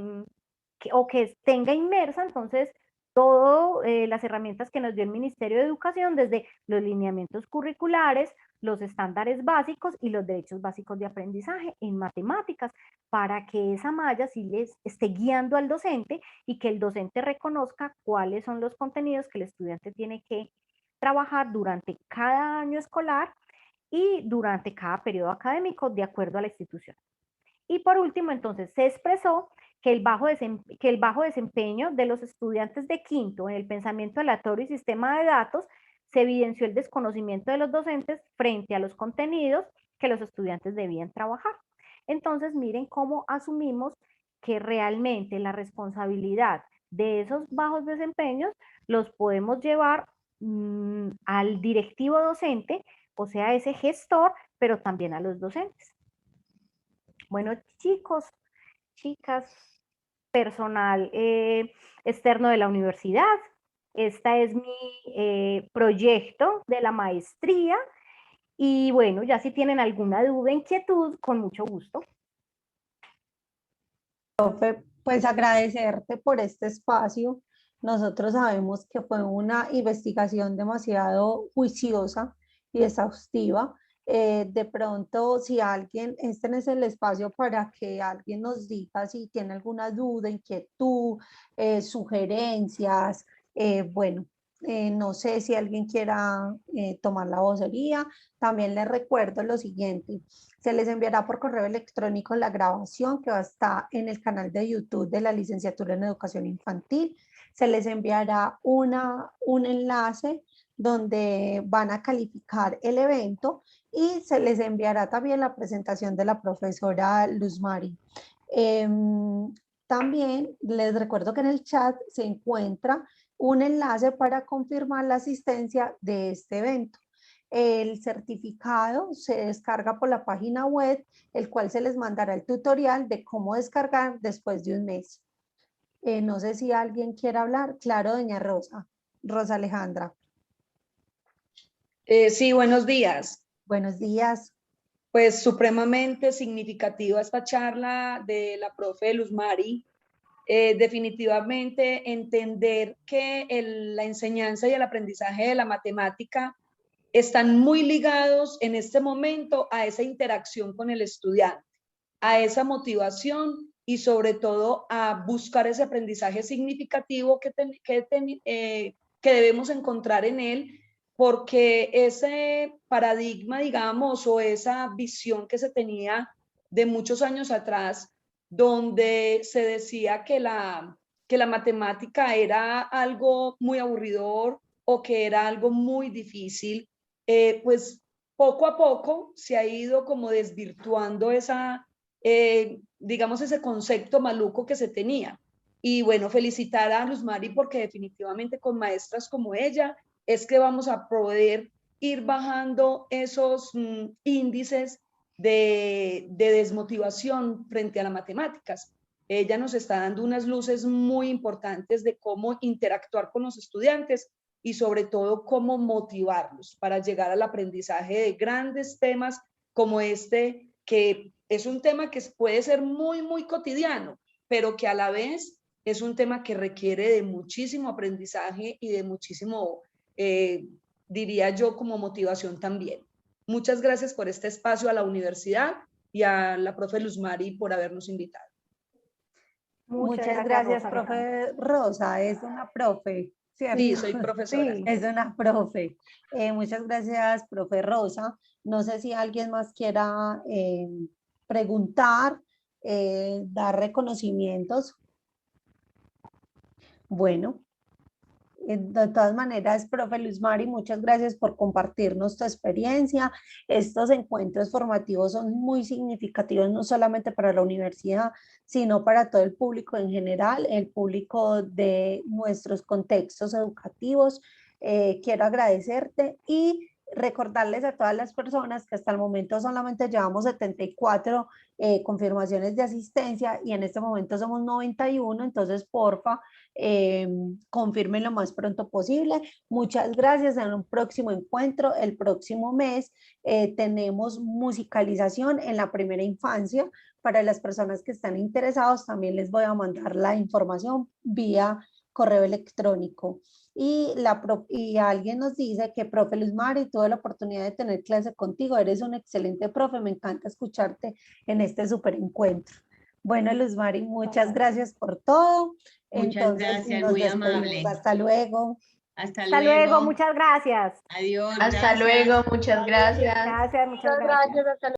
o que tenga inmersa entonces todas las herramientas que nos dio el Ministerio de Educación, desde los lineamientos curriculares, los estándares básicos y los derechos básicos de aprendizaje en matemáticas, para que esa malla sí les esté guiando al docente y que el docente reconozca cuáles son los contenidos que el estudiante tiene que trabajar durante cada año escolar y durante cada periodo académico de acuerdo a la institución. Y por último, entonces, se expresó que el bajo desempeño de los estudiantes de quinto en el pensamiento aleatorio y sistema de datos se evidenció el desconocimiento de los docentes frente a los contenidos que los estudiantes debían trabajar. Entonces, miren cómo asumimos que realmente la responsabilidad de esos bajos desempeños los podemos llevar al directivo docente, o sea, ese gestor, pero también a los docentes. Bueno, chicos, chicas, personal externo de la universidad, este es mi proyecto de la maestría y bueno, ya si tienen alguna duda, inquietud, con mucho gusto. Pues agradecerte por este espacio. Nosotros sabemos que fue una investigación demasiado juiciosa y exhaustiva. De pronto, si alguien, este no es el espacio para que alguien nos diga si tiene alguna duda, inquietud, sugerencias. Bueno, no sé si alguien quiera tomar la vocería. También les recuerdo lo siguiente. Se les enviará por correo electrónico la grabación que va a estar en el canal de YouTube de la licenciatura en educación infantil. Se les enviará un enlace donde van a calificar el evento y se les enviará también la presentación de la profesora Luz Mari. También les recuerdo que en el chat se encuentra un enlace para confirmar la asistencia de este evento. El certificado se descarga por la página web, el cual se les mandará el tutorial de cómo descargar después de un mes. No sé si alguien quiere hablar. Claro, doña Rosa. Rosa Alejandra. Sí, buenos días. Buenos días. Pues supremamente significativa esta charla de la profe Luz Mari. Definitivamente entender que la enseñanza y el aprendizaje de la matemática están muy ligados en este momento a esa interacción con el estudiante, a esa motivación y sobre todo a buscar ese aprendizaje significativo que debemos encontrar en él, porque ese paradigma, digamos, o esa visión que se tenía de muchos años atrás, donde se decía que la matemática era algo muy aburridor o que era algo muy difícil, pues poco a poco se ha ido como desvirtuando digamos, ese concepto maluco que se tenía. Y bueno, felicitar a Luz Mari porque definitivamente con maestras como ella es que vamos a poder ir bajando esos índices de desmotivación frente a las matemáticas. Ella nos está dando unas luces muy importantes de cómo interactuar con los estudiantes y sobre todo cómo motivarlos para llegar al aprendizaje de grandes temas como este, que es un tema que puede ser muy, muy cotidiano, pero que a la vez es un tema que requiere de muchísimo aprendizaje y de muchísimo, diría yo, como motivación también. Muchas gracias por este espacio a la universidad y a la profe Luz Mari por habernos invitado. Muchas gracias, profe Rosa. Es una profe, ¿cierto? Sí, soy profesora. Sí, es una profe. Muchas gracias, profe Rosa. No sé si alguien más quiera preguntar, dar reconocimientos. Bueno, de todas maneras, profe Luz Mari, muchas gracias por compartirnos tu experiencia. Estos encuentros formativos son muy significativos, no solamente para la universidad, sino para todo el público en general, el público de nuestros contextos educativos. Quiero agradecerte y recordarles a todas las personas que hasta el momento solamente llevamos 74 confirmaciones de asistencia y en este momento somos 91, entonces porfa, confirmen lo más pronto posible. Muchas gracias. En un próximo encuentro, el próximo mes, tenemos musicalización en la primera infancia. Para las personas que están interesados, también les voy a mandar la información vía correo electrónico. Y alguien nos dice que profe Luz Mari, tuve la oportunidad de tener clase contigo, eres un excelente profe, me encanta escucharte en este súper encuentro. Bueno, Luz Mari, muchas gracias por todo. Muchas gracias, nos muy despedimos. amable. Hasta luego. Hasta Hasta luego, luego. muchas gracias. Adiós. Hasta gracias. luego, muchas gracias. Gracias, muchas gracias. Hasta